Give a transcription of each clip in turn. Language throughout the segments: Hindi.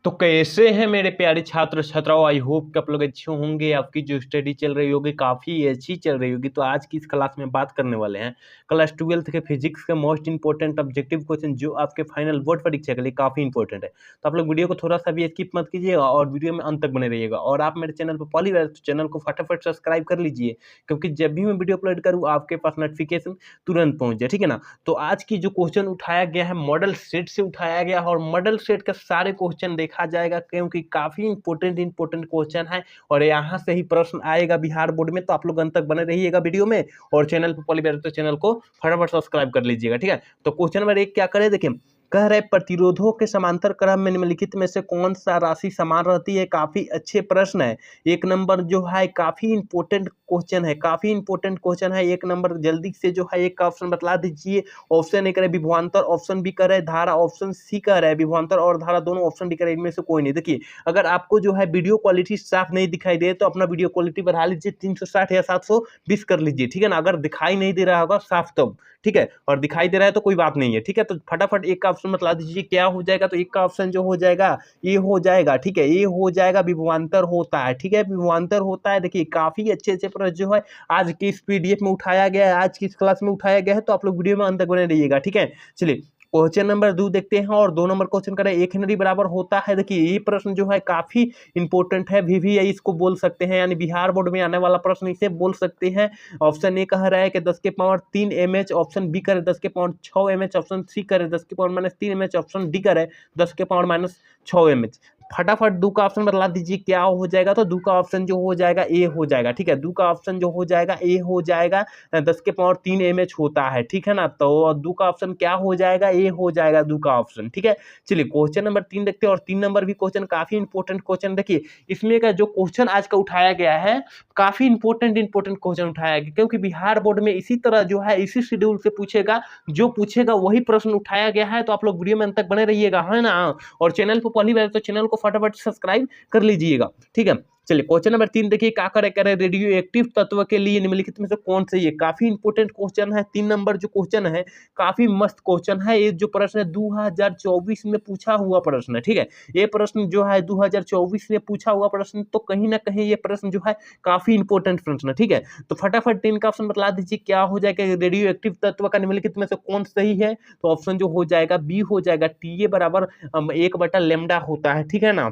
तो कैसे हैं मेरे प्यारे छात्र छात्राओं। आई होप कि आप लोग अच्छे होंगे। आपकी जो स्टडी चल रही होगी काफ़ी अच्छी चल रही होगी। तो आज की इस क्लास में बात करने वाले हैं क्लास 12th के फिजिक्स के मोस्ट इंपॉर्टेंट ऑब्जेक्टिव क्वेश्चन जो आपके फाइनल बोर्ड परीक्षा के लिए काफ़ी इंपॉर्टेंट है। तो आप लोग वीडियो को थोड़ा सा भी स्किप मत कीजिएगा और वीडियो में अंत तक बने रहिएगा। और आप मेरे चैनल पर पहली बार तो चैनल को फटाफट सब्सक्राइब कर लीजिए, क्योंकि जब भी मैं वीडियो अपलोड करूँ आपके पास नोटिफिकेशन तुरंत पहुँच जाए, ठीक है ना। तो आज की जो क्वेश्चन उठाया गया है मॉडल सेट से उठाया गया है और मॉडल सेट के सारे क्वेश्चन देखा जाएगा, क्योंकि काफी इंपॉर्टेंट क्वेश्चन है और यहाँ से ही प्रश्न आएगा बिहार बोर्ड में। तो आप लोग अंत तक बने रहिएगा वीडियो में और चैनल पर पहली बार तो चैनल को फटाफट सब्सक्राइब कर लीजिएगा, ठीक है। तो क्वेश्चन नंबर 1 क्या करें, देखिए कह रहे प्रतिरोधों के समांतर क्रम में निम्नलिखित में से कौन सा राशि समान रहती है। काफी अच्छे प्रश्न है। एक नंबर जो है काफी इंपॉर्टेंट क्वेश्चन है, काफी इंपॉर्टेंट क्वेश्चन है। एक नंबर जल्दी से जो है एक का ऑप्शन बतला दीजिए। ऑप्शन ए करे विभवांतर, ऑप्शन बी करे धारा, ऑप्शन सी कह रहा है विभवांतर और धारा दोनों, ऑप्शन डी करे इनमें से कोई नहीं। देखिए अगर आपको जो है वीडियो क्वालिटी साफ नहीं दिखाई दे तो अपना वीडियो क्वालिटी बढ़ा लीजिए, 360 या 720 कर लीजिए, ठीक है ना। अगर दिखाई नहीं दे रहा होगा साफ तब, ठीक है, और दिखाई दे रहा है तो कोई बात नहीं है, ठीक है। तो फटाफट एक का ऑप्शन बतला दीजिए क्या हो जाएगा। तो एक का ऑप्शन जो हो जाएगा ये हो जाएगा, ठीक है, ये हो जाएगा विभवांतर होता है, ठीक है, विभवांतर होता है। देखिए काफी अच्छे अच्छे प्रश्न जो है आज की इस पीडीएफ में उठाया गया है, आज की इस क्लास में उठाया गया है। तो आप लोग वीडियो में अंत तक बने रहिएगा, ठीक है। चलिए क्वेश्चन नंबर 2 देखते हैं और 2 नंबर क्वेश्चन करें 1 हेनरी बराबर होता है। देखिए ये प्रश्न जो है काफी इंपॉर्टेंट है, VVI इसको बोल सकते हैं, यानी बिहार बोर्ड में आने वाला प्रश्न इसे बोल सकते हैं। ऑप्शन ए कह रहा है कि 10 के पावर 3 mH, ऑप्शन बी करे 10 के पावर 6 mH, ऑप्शन सी करे 10 के पावर -3 mH, ऑप्शन डी करे 10 के पावर -6 mH। फटाफट दो का ऑप्शन बतला दीजिए क्या हो जाएगा। तो दो का ऑप्शन जो हो जाएगा ए हो जाएगा, ठीक है। दो का ऑप्शन जो हो जाएगा ए हो जाएगा, 10 के पावर 3 mH होता है, ठीक है ना। तो दो का ऑप्शन क्या हो जाएगा, ए हो जाएगा दो का ऑप्शन, ठीक है। चलिए क्वेश्चन नंबर 3 देखते हैं और 3 नंबर भी क्वेश्चन काफी इंपॉर्टेंट क्वेश्चन। देखिए इसमें का जो क्वेश्चन आज का उठाया गया है काफी इंपॉर्टेंट क्वेश्चन उठाया गया, क्योंकि बिहार बोर्ड में इसी तरह जो है इसी शेड्यूल से पूछेगा, जो पूछेगा वही प्रश्न उठाया गया है। तो आप लोग वीडियो में अंत तक बने रहिएगा, है ना। और चैनल पर पहली बार तो चैनल को फटाफट सब्सक्राइब कर लीजिएगा, ठीक है। चलिए क्वेश्चन नंबर 3 देखिए क्या करे रेडियो एक्टिव तत्व के लिए निम्नलिखित में से कौन सही है। काफी इंपॉर्टेंट क्वेश्चन है। 3 नंबर जो क्वेश्चन है काफी मस्त क्वेश्चन है। ये जो प्रश्न है 2024 में पूछा हुआ प्रश्न है, ठीक है। ये प्रश्न जो है 2024 में पूछा हुआ प्रश्न, तो कहीं ना कहीं ये प्रश्न जो है काफी इंपॉर्टेंट प्रश्न है, ठीक है। तो फटाफट 3 का ऑप्शन बतला दीजिए क्या हो जाएगा। रेडियो एक्टिव तत्व का निम्नलिखित में से कौन सही है। तो ऑप्शन जो हो जाएगा बी हो जाएगा, TA बराबर 1/λ होता है, ठीक है ना।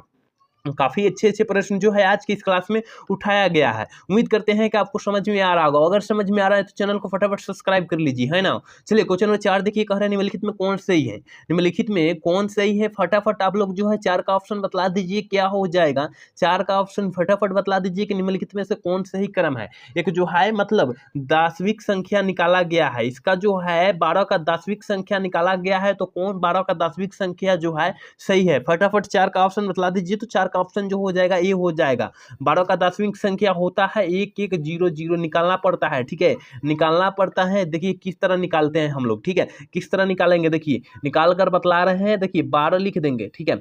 काफी अच्छे अच्छे प्रश्न जो है आज की इस क्लास में उठाया गया है। उम्मीद करते हैं कि आपको समझ में आ रहा होगा। अगर समझ में आ रहा है तो चैनल को फटाफट सब्सक्राइब कर लीजिए, है ना। चलिए क्वेश्चन नंबर 4 देखिए कह रहे हैं निम्नलिखित में कौन सही है। निम्नलिखित में कौन सही है, फटाफट आप लोग जो है 4 का ऑप्शन बतला दीजिए क्या हो जाएगा। 4 का ऑप्शन फटाफट बतला दीजिए कि निम्नलिखित में से कौन सही क्रम है। एक जो है मतलब दास्विक संख्या निकाला गया है, इसका जो है 12 का दास्विक संख्या निकाला गया है। तो कौन 12 का दास्विक संख्या जो है सही है, फटाफट 4 का ऑप्शन बतला दीजिए। तो 4 का ऑप्शन जो हो जाएगा ये हो जाएगा 12 का दशमिक संख्या होता है 1100 निकालना पड़ता है, ठीक है, निकालना पड़ता है। देखिए किस तरह निकालते हैं हम लोग, ठीक है, किस तरह निकालेंगे देखिए निकाल कर बतला रहे हैं। देखिए 12 लिख देंगे, ठीक है,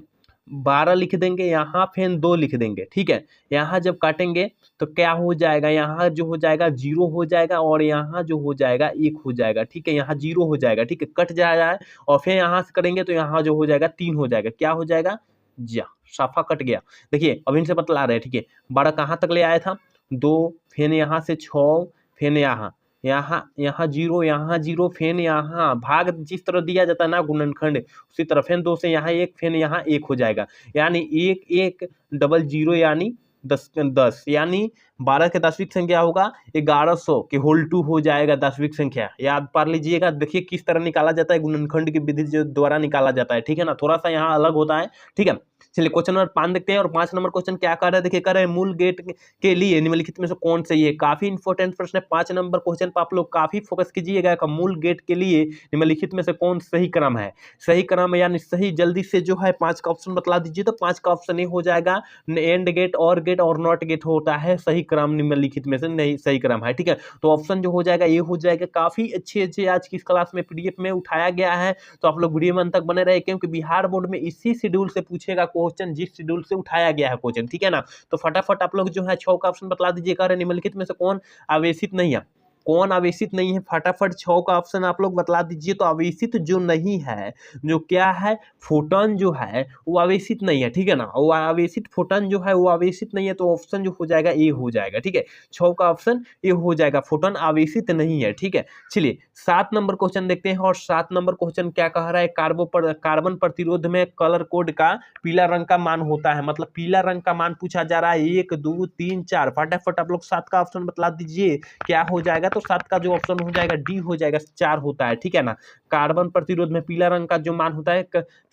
12 लिख देंगे, यहाँ फिर 2 लिख देंगे, ठीक है। यहाँ जब काटेंगे तो क्या हो जाएगा, यहाँ जो हो जाएगा 0 हो जाएगा और यहाँ जो हो जाएगा 1 हो जाएगा, ठीक है, यहाँ 0 हो जाएगा, ठीक है, कट जाएगा। और फिर यहाँ से करेंगे तो यहाँ जो हो जाएगा 3 हो जाएगा, क्या हो जाएगा, जा साफा कट गया। देखिए अब इनसे बतला रहे हैं, ठीक है, 12 कहाँ तक ले आया था 2, फिर यहाँ से 6, फिर यहाँ यहाँ यहाँ 0, यहाँ 0, फिर यहाँ भाग जिस तरह दिया जाता है ना गुणनखंड, उसी तरह फिर 2 से यहाँ 1, फिर यहाँ 1 हो जाएगा, यानी 1 1 डबल 0 यानी 10 यानी 12 के दशविक संख्या होगा 1100 के होल 2 हो जाएगा दशविक संख्या, याद पा लीजिएगा। देखिए किस तरह निकाला जाता है, गुणनखंड की विधि जो द्वारा निकाला जाता है, ठीक है ना, थोड़ा सा यहाँ अलग होता है, ठीक है। चलिए क्वेश्चन नंबर 5 देखते हैं और 5 नंबर क्वेश्चन क्या कर रहा है, देखिए कर रहे हैं मूल गेट के लिए निम्नलिखित में से कौन सही है। काफी इंपॉर्टेंट प्रश्न है। 5 नंबर क्वेश्चन पर आप लोग काफी फोकस कीजिएगा कि मूल गेट के लिए निम्नलिखित में से कौन सही क्रम है। सही क्रम यानी सही, जल्दी से जो है 5 का ऑप्शन बतला दीजिए। तो 5 का ऑप्शन ये हो जाएगा एंड गेट और नॉट गेट होता है सही क्रम, निम्नलिखित में से नहीं सही क्रम है, ठीक है। तो ऑप्शन जो हो जाएगा ये हो जाएगा। काफी अच्छे अच्छे आज की इस क्लास में पीडीएफ में उठाया गया है। तो आप लोग वीडियो में अंत तक बने रहे, क्योंकि बिहार बोर्ड में इसी शेड्यूल से पूछेगा क्वेश्चन, जिस शेड्यूल से उठाया गया है क्वेश्चन, ठीक है ना। तो फटाफट आप लोग जो है 6 का ऑप्शन बतला दीजिए। कह रहे निम्नलिखित में से कौन आवेशित नहीं है। कौन आवेशित नहीं है, फटाफट 6 का ऑप्शन आप लोग बतला दीजिए। तो आवेशित जो नहीं है, जो क्या है, फोटोन जो है वो आवेशित नहीं है, ठीक है ना। वो आवेशित फोटोन जो है वो आवेशित नहीं है, तो ऑप्शन जो हो जाएगा ए हो जाएगा, ठीक है। 6 का ऑप्शन ए हो जाएगा, फोटोन आवेशित नहीं है, ठीक है। चलिए 7 नंबर क्वेश्चन देखते हैं। और 7 नंबर क्वेश्चन क्या कह रहा है, कार्बन प्रतिरोध में कलर कोड का पीला रंग का मान होता है, मतलब पीला रंग का मान पूछा जा रहा है। 1 2 3 4, फटाफट आप लोग 7 का ऑप्शन बतला दीजिए क्या हो जाएगा। तो 7 का जो ऑप्शन हो जाएगा डी हो जाएगा, 4 होता है, ठीक है ना। कार्बन प्रतिरोध में पीला रंग का जो मान होता है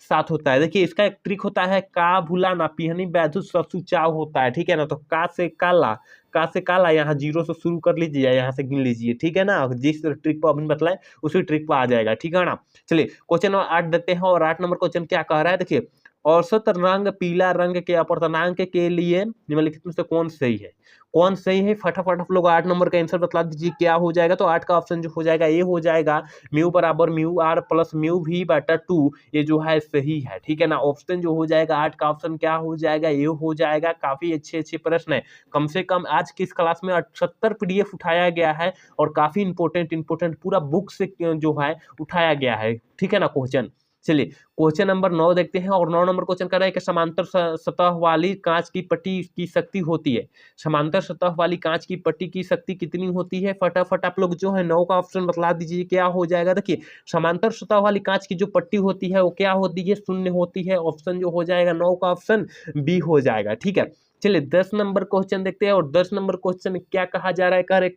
7 होता है। देखिए इसका एक ट्रिक होता है, का भूला ना पिहनी बैधु ससुचाव होता है, ठीक है ना। तो का से काला यहाँ 0 से शुरू कर लीजिए, यहाँ से गिन लीजिए, ठीक है ना। जिस ट्रिक पर अभी बताए उसी ट्रिक पर आ जाएगा, ठीक है ना। चलिए क्वेश्चन नंबर 8 देते हैं। और 8 नंबर क्वेश्चन क्या कह रहा है, देखिए औसत रंग पीला रंग के अपर्तनांक के लिए निम्नलिखित में से कौन सही है, कौन सही है। फटाफट आप लोग 8 नंबर का आंसर बतला दीजिए क्या हो जाएगा। तो 8 का ऑप्शन जो हो जाएगा ए हो जाएगा, म्यू बराबर mu R plus mu V बटा 2, ये जो है सही है, ठीक है ना। ऑप्शन जो हो जाएगा 8 का ऑप्शन क्या हो जाएगा, ए हो जाएगा। काफी अच्छे प्रश्न है, कम से कम आज की इस क्लास में 78 पीडीएफ उठाया गया है और काफी इंपोर्टेंट पूरा बुक से जो है उठाया गया है, ठीक है ना क्वेश्चन। चलिए क्वेश्चन नंबर 9 देखते हैं। और 9 नंबर क्वेश्चन कर रहा है कि समांतर सतह वाली कांच की पट्टी की शक्ति होती है, समांतर सतह वाली कांच की पट्टी की शक्ति कितनी होती है। फटाफट आप लोग जो है 9 का ऑप्शन बतला दीजिए क्या हो जाएगा। देखिए समांतर सतह वाली कांच की जो पट्टी होती है वो क्या होती है, शून्य होती है। ऑप्शन जो हो जाएगा 9 का ऑप्शन बी हो जाएगा, ठीक है। चलिए 10 नंबर क्वेश्चन देखते हैं। और 10 नंबर क्वेश्चन क्या कहा जा रहा है, कह रहे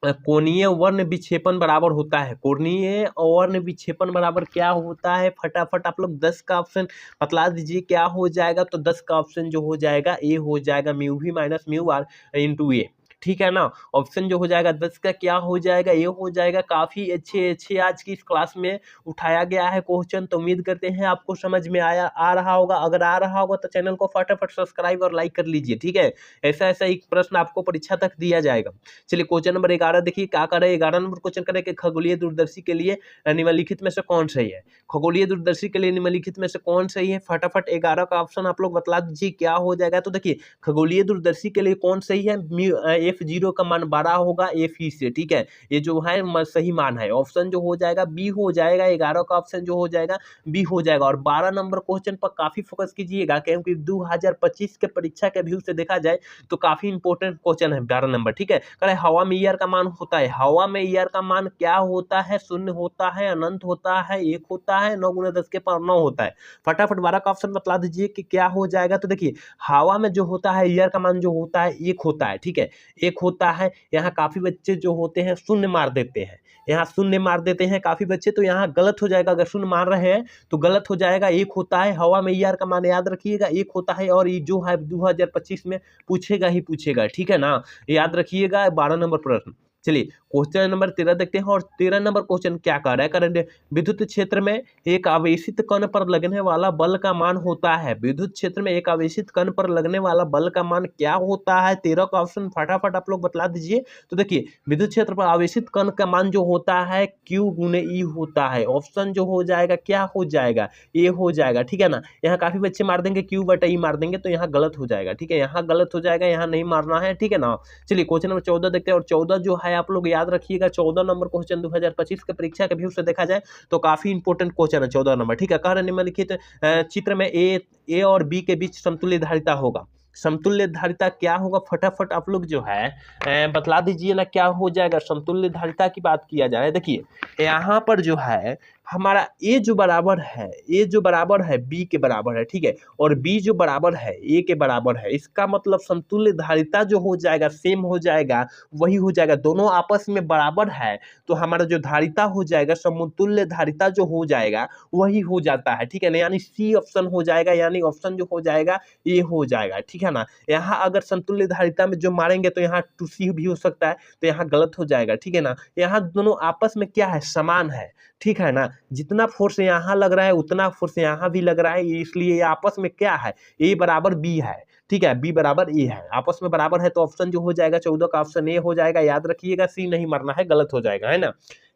कोणीय वर्ण विक्षेपण बराबर होता है, कोणीय वर्ण विक्षेपण बराबर क्या होता है। फटाफट आप लोग 10 का ऑप्शन बतला दीजिए क्या हो जाएगा। तो 10 का ऑप्शन जो हो जाएगा ए हो जाएगा, mu v minus mu r into A, ठीक है ना। ऑप्शन जो हो जाएगा 10 का क्या हो जाएगा, ये हो जाएगा। काफी अच्छे आज की इस क्लास में उठाया गया है क्वेश्चन। तो उम्मीद करते हैं आपको समझ में आ रहा होगा। अगर आ रहा होगा तो चैनल को फटाफट सब्सक्राइब और लाइक कर लीजिए, ठीक है। ऐसा एक प्रश्न आपको परीक्षा तक दिया जाएगा। चलिए क्वेश्चन नंबर 11 देखिए क्या करे। 11 नंबर क्वेश्चन करे कि खगोलीय दूरदर्शी के लिए निम्नलिखित में से कौन सही है, खगोलीय दूरदर्शी के लिए निम्नलिखित में से कौन सही है। फटाफट 11 का ऑप्शन आप लोग बतला दीजिए क्या हो जाएगा। तो देखिए खगोलीय दूरदर्शी के लिए कौन सही है, F0 का मान बड़ा होगा Fe से, ठीक है। ये जो है सही मान है। ऑप्शन जो हो जाएगा बी हो जाएगा, 11 का ऑप्शन जो हो जाएगा बी हो जाएगा। और 12 नंबर क्वेश्चन पर काफी फोकस कीजिएगा क्योंकि 2025 के परीक्षा के व्यू से देखा जाए तो काफी इंपोर्टेंट क्वेश्चन है 12 नंबर, ठीक है। कह हवा में ईआर का मान होता है, हवा में ईआर का मान क्या होता है, शून्य होता है, अनंत होता है, 1 होता है, 9 × 10 के पावर 9 होता है। फटाफट 12 का ऑप्शन बतला दीजिए कि क्या हो जाएगा। तो देखिए हवा में जो होता है ईआर का मान जो होता है 1 होता है, ठीक है, 1 होता है। यहाँ काफी बच्चे जो होते हैं शून्य मार देते हैं, यहाँ शून्य मार देते हैं काफी बच्चे, तो यहाँ गलत हो जाएगा। अगर शून्य मार रहे हैं तो गलत हो जाएगा। 1 होता है, हवा में ईआर का मान याद रखिएगा 1 होता है। और ये जो है 2025 में पूछेगा ही पूछेगा, ठीक है ना, याद रखिएगा 12 नंबर प्रश्न। चलिए क्वेश्चन नंबर 13 देखते हैं। और 13 नंबर क्वेश्चन क्या कर रहा है, करंट विद्युत क्षेत्र में एक आवेशित कण पर लगने वाला बल का मान होता है, विद्युत क्षेत्र में एक आवेशित कण पर लगने वाला बल का मान क्या होता है। 13 का ऑप्शन फटाफट आप लोग बतला दीजिए। तो देखिए विद्युत क्षेत्र पर आवेशित कण का मान जो होता है Q × E होता है। ऑप्शन जो हो जाएगा क्या हो जाएगा, ए हो जाएगा, ठीक है ना। यहाँ काफी बच्चे मार देंगे Q/E मार देंगे, तो यहाँ गलत हो जाएगा, ठीक है, यहाँ गलत हो जाएगा, यहाँ नहीं मारना है, ठीक है ना। चलिए क्वेश्चन नंबर 14 देखते हैं। और 14 जो है आप लोग याद रखिएगा, 14 नंबर क्वेश्चन 2025 के परीक्षा के व्यू से देखा जाए तो काफी इंपोर्टेंट क्वेश्चन है 14 नंबर, ठीक है। कह रहे निम्नलिखित चित्र में ए और बी के बीच समतुल्य धारिता होगा, समतुल्य धारिता क्या होगा। फटाफट आप लोग जो है बतला दीजिए ना क्या हो जाएगा। समतुल्य धारिता की बात किया जा रहा है, देखिए यहाँ पर जो है हमारा ए जो बराबर है, ए जो बराबर है बी के बराबर है, ठीक है, और बी जो बराबर है ए के बराबर है। इसका मतलब समतुल्य धारिता जो हो जाएगा सेम हो जाएगा, वही हो जाएगा। दोनों आपस में बराबर है तो हमारा जो धारिता हो जाएगा, समतुल्य धारिता जो हो जाएगा वही हो जाता है, ठीक है ना। यानी सी ऑप्शन हो जाएगा, यानी ऑप्शन जो हो जाएगा ए हो जाएगा, ठीक है ना। यहाँ अगर समतुल्य धारिता में जो मारेंगे तो यहाँ 2C भी हो सकता है, तो यहाँ गलत हो जाएगा, ठीक है ना। यहाँ दोनों आपस में क्या है, समान है, ठीक है ना। जितना फोर्स यहाँ लग रहा है उतना फोर्स यहाँ भी लग रहा है, इसलिए ये आपस में क्या है, ए बराबर बी है, ठीक है, बी बराबर ए है, आपस में बराबर है। तो ऑप्शन जो हो जाएगा 14 का ऑप्शन ए हो जाएगा, याद रखिएगा, सी नहीं मारना है, गलत हो जाएगा, है ना।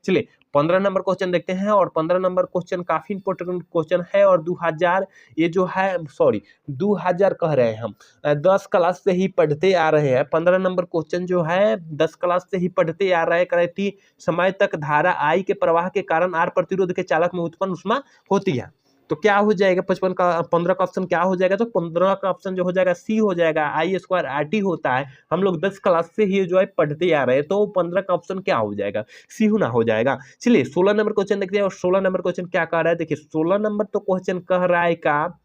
चलिए 15 नंबर क्वेश्चन देखते हैं, और 15 नंबर क्वेश्चन काफी इंपॉर्टेंट क्वेश्चन है, और 2000 ये जो है, सॉरी 2000 कह रहे हैं हम, 10 क्लास से ही पढ़ते आ रहे हैं। 15 नंबर क्वेश्चन जो है 10 क्लास से ही पढ़ते आ रहे हैं। कहती समय तक धारा आई के प्रवाह के कारण आर प्रतिरोध के चालक में उत्पन्न ऊष्मा होती है। तो क्या हो जाएगा 55 का 15 का ऑप्शन क्या हो जाएगा, तो 15 का ऑप्शन जो हो जाएगा सी हो जाएगा। आई स्क्वायर आर टी होता है, हम लोग 10 क्लास से ही जो है पढ़ते आ रहे हैं, तो 15 का ऑप्शन क्या हो जाएगा, सी होना हो जाएगा। चलिए 16 नंबर क्वेश्चन देखते हैं, और 16 नंबर क्वेश्चन क्या कह रहा है, देखिए 16 नंबर तो क्वेश्चन कह रहा है का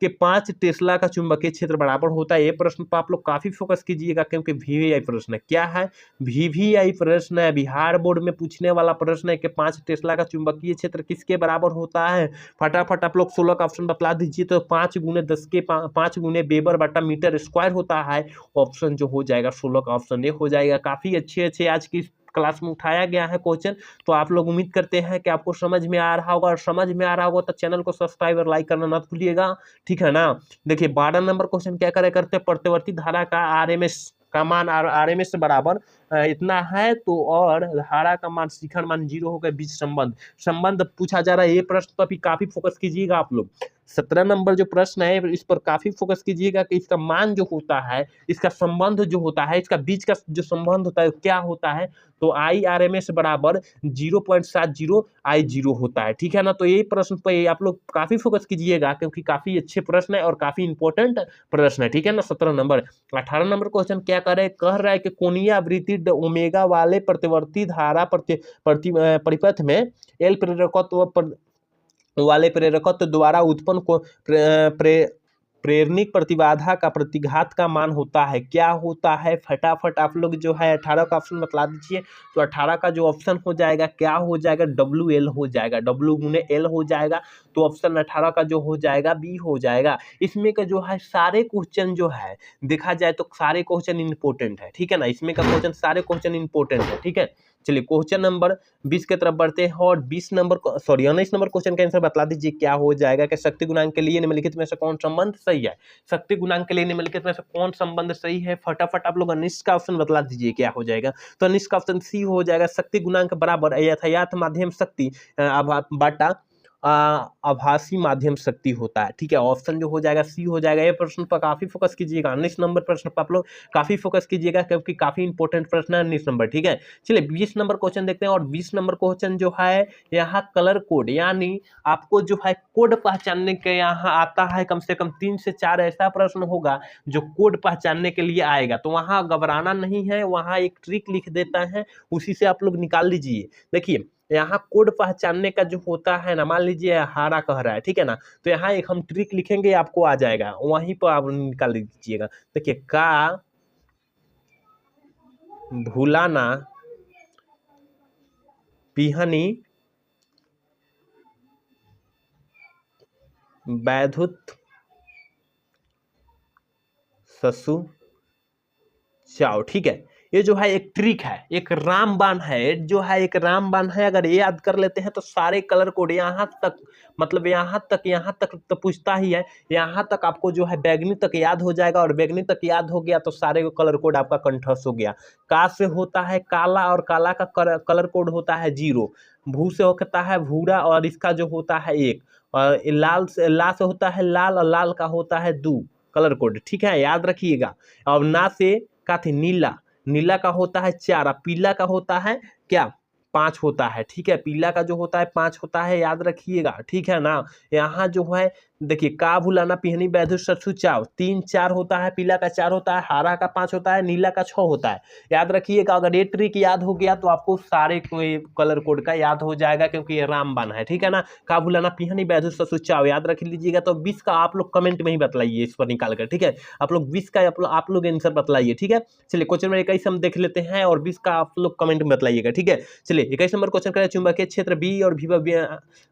कि 5 टेस्ला का चुंबकीय क्षेत्र बराबर होता है। ये प्रश्न पर आप लोग काफी फोकस कीजिएगा, क्योंकि वीवीआई प्रश्न है। क्या है, वीवीआई प्रश्न है, बिहार बोर्ड में पूछने वाला प्रश्न है कि 5 टेस्ला का चुंबकीय क्षेत्र किसके बराबर होता है। फटाफट आप लोग 16 का ऑप्शन बतला दीजिए। तो 5 गुने 10 के 5 गुने वेबर बटा मीटर स्क्वायर होता है। ऑप्शन जो हो जाएगा 16 का ऑप्शन ये हो जाएगा। काफी अच्छे आज की क्लास में उठाया गया है क्वेश्चन, तो आप लोग उम्मीद करते हैं कि आपको समझ में आ रहा होगा, और समझ में आ रहा होगा तो चैनल को सब्सक्राइब और लाइक करना मत भूलिएगा, ठीक है ना। देखिए 12 नंबर क्वेश्चन क्या करे करते, प्रतिवर्ती धारा का आरएमएस का मान आरएमएस बराबर इतना है, तो और धारा का मान शिखर मान 0 हो गए, बीच संबंध पूछा जा रहा है। ये प्रश्न पर भी काफी फोकस कीजिएगा आप लोग। 17 नंबर जो प्रश्न है इस पर काफी फोकस कीजिएगा कि इसका मान जो होता है, इसका संबंध जो होता है, इसका बीच का जो संबंध होता है क्या होता है, तो आई आर एम एस बराबर 0.70 I0 होता है, ठीक है ना। तो ये प्रश्न पे आप लोग काफी फोकस कीजिएगा, क्योंकि काफी अच्छे प्रश्न है और काफी इंपॉर्टेंट प्रश्न है, ठीक है ना। 17 नंबर 18 नंबर क्वेश्चन क्या कह रहा है कि कोणीय आवृत्ति ओमेगा वाले प्रतिवर्ती धारा परिपथ में एल प्रेरकत्व वाले प्रेरकत्व द्वारा उत्पन्न को प्रेरणिक प्रतिबाधा का प्रतिघात का मान होता है। क्या होता है, फटाफट आप लोग जो है 18 का ऑप्शन बतला दीजिए। तो 18 का जो ऑप्शन हो जाएगा क्या हो जाएगा, WL हो जाएगा, W गुने L हो जाएगा। तो ऑप्शन 18 का जो हो जाएगा बी हो जाएगा। इसमें का जो है सारे क्वेश्चन जो है देखा जाए तो सारे क्वेश्चन इंपॉर्टेंट है, ठीक है ना। इसमें का क्वेश्चन सारे क्वेश्चन इंपॉर्टेंट है, ठीक है। चलिए क्वेश्चन नंबर 20 के तरफ बढ़ते हैं, और 19 नंबर क्वेश्चन का आंसर बतला दीजिए। क्या हो जाएगा कि शक्ति गुणांक के लिए निम्नलिखित में से कौन संबंध सही है। शक्ति गुणांक के लिए निम्नलिखित में से कौन संबंध सही है, फटाफट आप लोग 19 का ऑप्शन बतला दीजिए क्या हो जाएगा। तो 19 का ऑप्शन सी हो जाएगा। शक्ति गुणांक बराबर यातायात माध्यम शक्ति बाटा आभासी माध्यम शक्ति होता है, ठीक है। ऑप्शन जो हो जाएगा सी हो जाएगा। ये प्रश्न पर काफी फोकस कीजिएगा। 19 नंबर प्रश्न पर आप लोग काफी फोकस कीजिएगा, क्योंकि काफी इंपॉर्टेंट प्रश्न है 19 नंबर, ठीक है। चलिए 20 नंबर क्वेश्चन देखते हैं, और 20 नंबर क्वेश्चन जो है यहाँ कलर कोड, यानी आपको जो है कोड पहचानने के यहाँ आता है। कम से कम 3 से 4 ऐसा प्रश्न होगा जो कोड पहचानने के लिए आएगा, तो वहां घबराना नहीं है। वहां एक ट्रिक लिख देता है, उसी से आप लोग निकाल लीजिए। देखिए यहाँ कोड पहचानने का जो होता है ना, मान लीजिए हारा कह रहा है, ठीक है ना, तो यहाँ एक हम ट्रिक लिखेंगे, आपको आ जाएगा, वहीं पर आप निकाल लीजिएगा। देखिए का भूलाना पिहनी बैधुत ससु चाओ, ठीक है। ये जो है एक ट्रिक है, एक रामबाण है, जो है एक रामबाण है। अगर ये याद कर लेते हैं तो सारे कलर कोड यहाँ तक, मतलब यहाँ तक तो पूछता ही है। यहाँ तक आपको जो है बैगनी तक याद हो जाएगा, और बैगनी तक याद हो गया तो सारे कलर कोड आपका कंठस्थ हो गया। का से होता है काला, और काला का कलर कोड होता है 0। भू से होता है भूरा, और इसका जो होता है 1। और ला से होता है लाल, और लाल का होता है 2 कलर कोड, ठीक है, याद रखिएगा। और ना से का थी नीला का होता है 4, पीला का होता है क्या 5 होता है, ठीक है। पीला का जो होता है 5 होता है, याद रखिएगा, ठीक है ना। यहाँ जो है देखिए का भुलाना पिहनी बैधु ससु चाव 3 4 होता है, पीला का 4 होता है, हरा का 5 होता है, नीला का 6 होता है। याद रखिएगा, अगर ये ट्रिक याद हो गया तो आपको सारे कलर कोड का याद हो जाएगा, क्योंकि ये रामबाण है, ठीक है ना। का भुलाना पिहनी बैधु ससु चाव याद रख लीजिएगा। तो 20 का आप लोग कमेंट में ही बतलाइए, इस पर निकाल कर, ठीक है। आप लोग 20 का आप लोग आंसर बतलाइए, ठीक है। चलिए क्वेश्चन नंबर 21 हम देख लेते हैं, और 20 का आप लोग कमेंट में बतलाइएगा, ठीक है। चलिए 21 नंबर क्वेश्चन करें, चुंबकीय क्षेत्र बी और